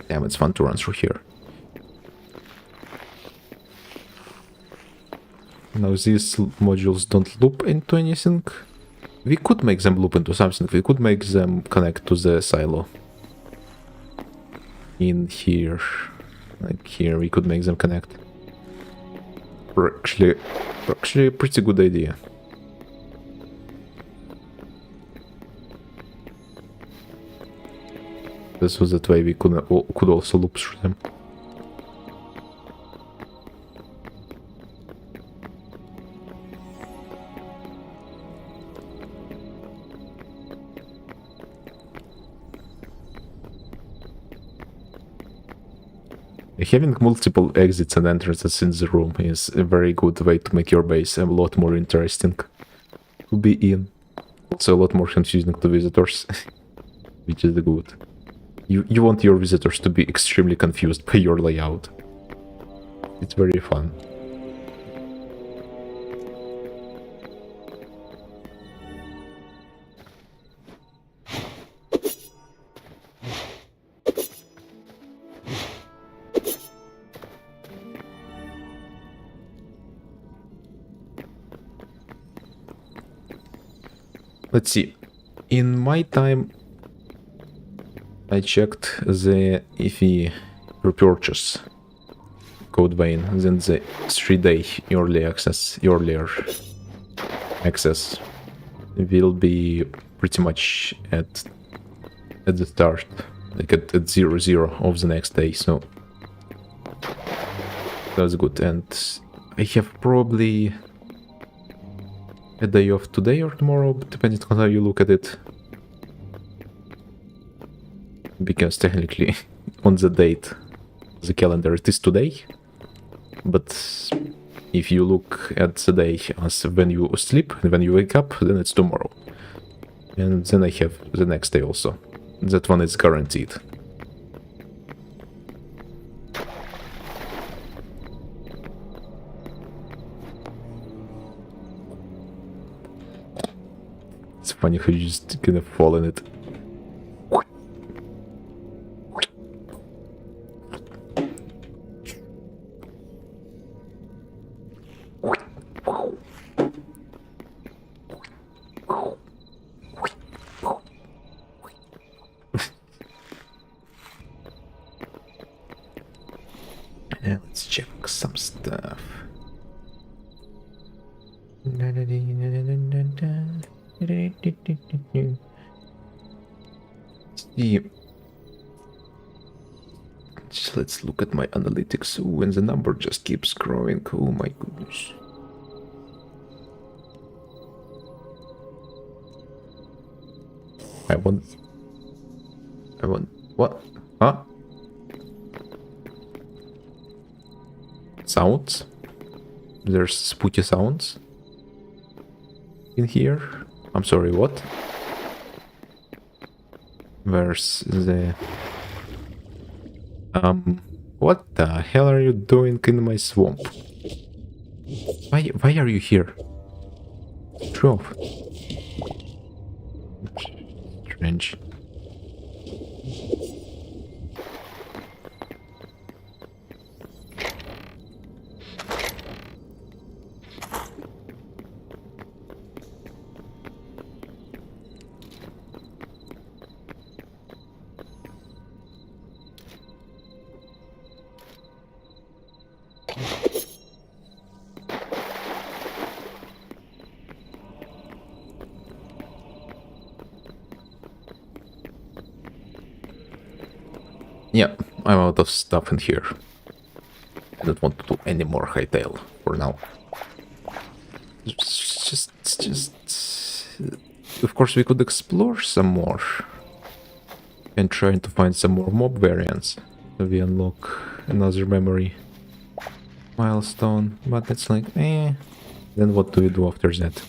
Damn, it's fun to run through here. Now these modules don't loop into anything. We could make them loop into something. We could make them connect to the silo. In here. Like here, we could make them connect. Actually a pretty good idea. This was that way we could also loop through them. Having multiple exits and entrances in the room is a very good way to make your base a lot more interesting to be in. Also a lot more confusing to visitors, which is good. You want your visitors to be extremely confused by your layout. It's very fun. Let's see. In my time, I checked if we repurchase Code Vein, then the 3-day earlier access will be pretty much at the start, like at 00 of the next day. So that's good, and I have probably a day off today or tomorrow, depending on how you look at it. Because technically, on the date, the calendar, it is today. But if you look at the day as when you sleep and when you wake up, then it's tomorrow. And then I have the next day also. That one is guaranteed. It's funny how you just gonna fall in it. Yeah, let's check some stuff. See. Just let's look at my analytics. Ooh, and the number just keeps growing. Oh my goodness. I want what? Huh? Sounds? There's spooky sounds in here. I'm sorry, what? Where's the... what the hell are you doing in my swamp? Why are you here? Drove. Strange. Yeah, I'm out of stuff in here. I don't want to do any more Hytale for now. Just... Of course, we could explore some more. And try to find some more mob variants. So we unlock another memory milestone. But it's like, eh. Then what do we do after that?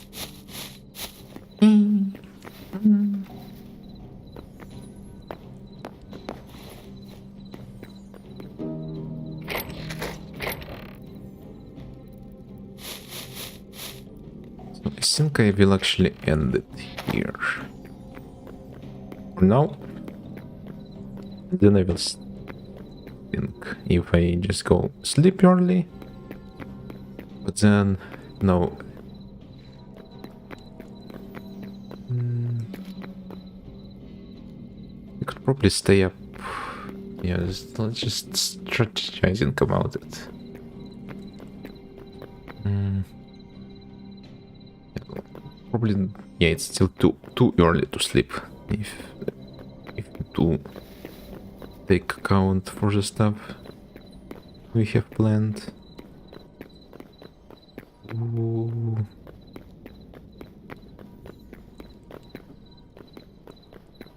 I think I will actually end it here. For now. Then I will think if I just go sleep early. But then, no. I could probably stay up. Yeah, let's just strategizing about it. Probably, yeah, it's still too early to sleep. If to take account for the stuff we have planned. Ooh.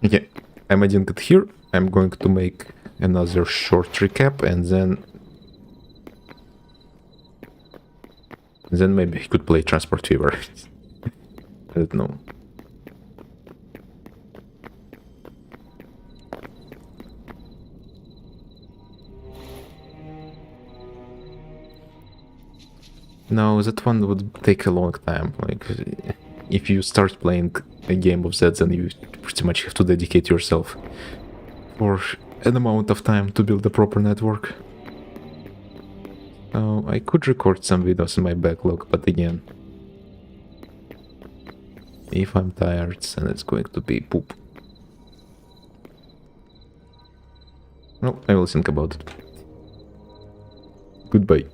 Okay, I'm adding it here. I'm going to make another short recap and then maybe I could play Transport Fever. I don't know. No, that one would take a long time. Like, if you start playing a game of that, then you pretty much have to dedicate yourself for an amount of time to build a proper network. I could record some videos in my backlog, but again, if I'm tired, then it's going to be poop. No, I will think about it. Goodbye.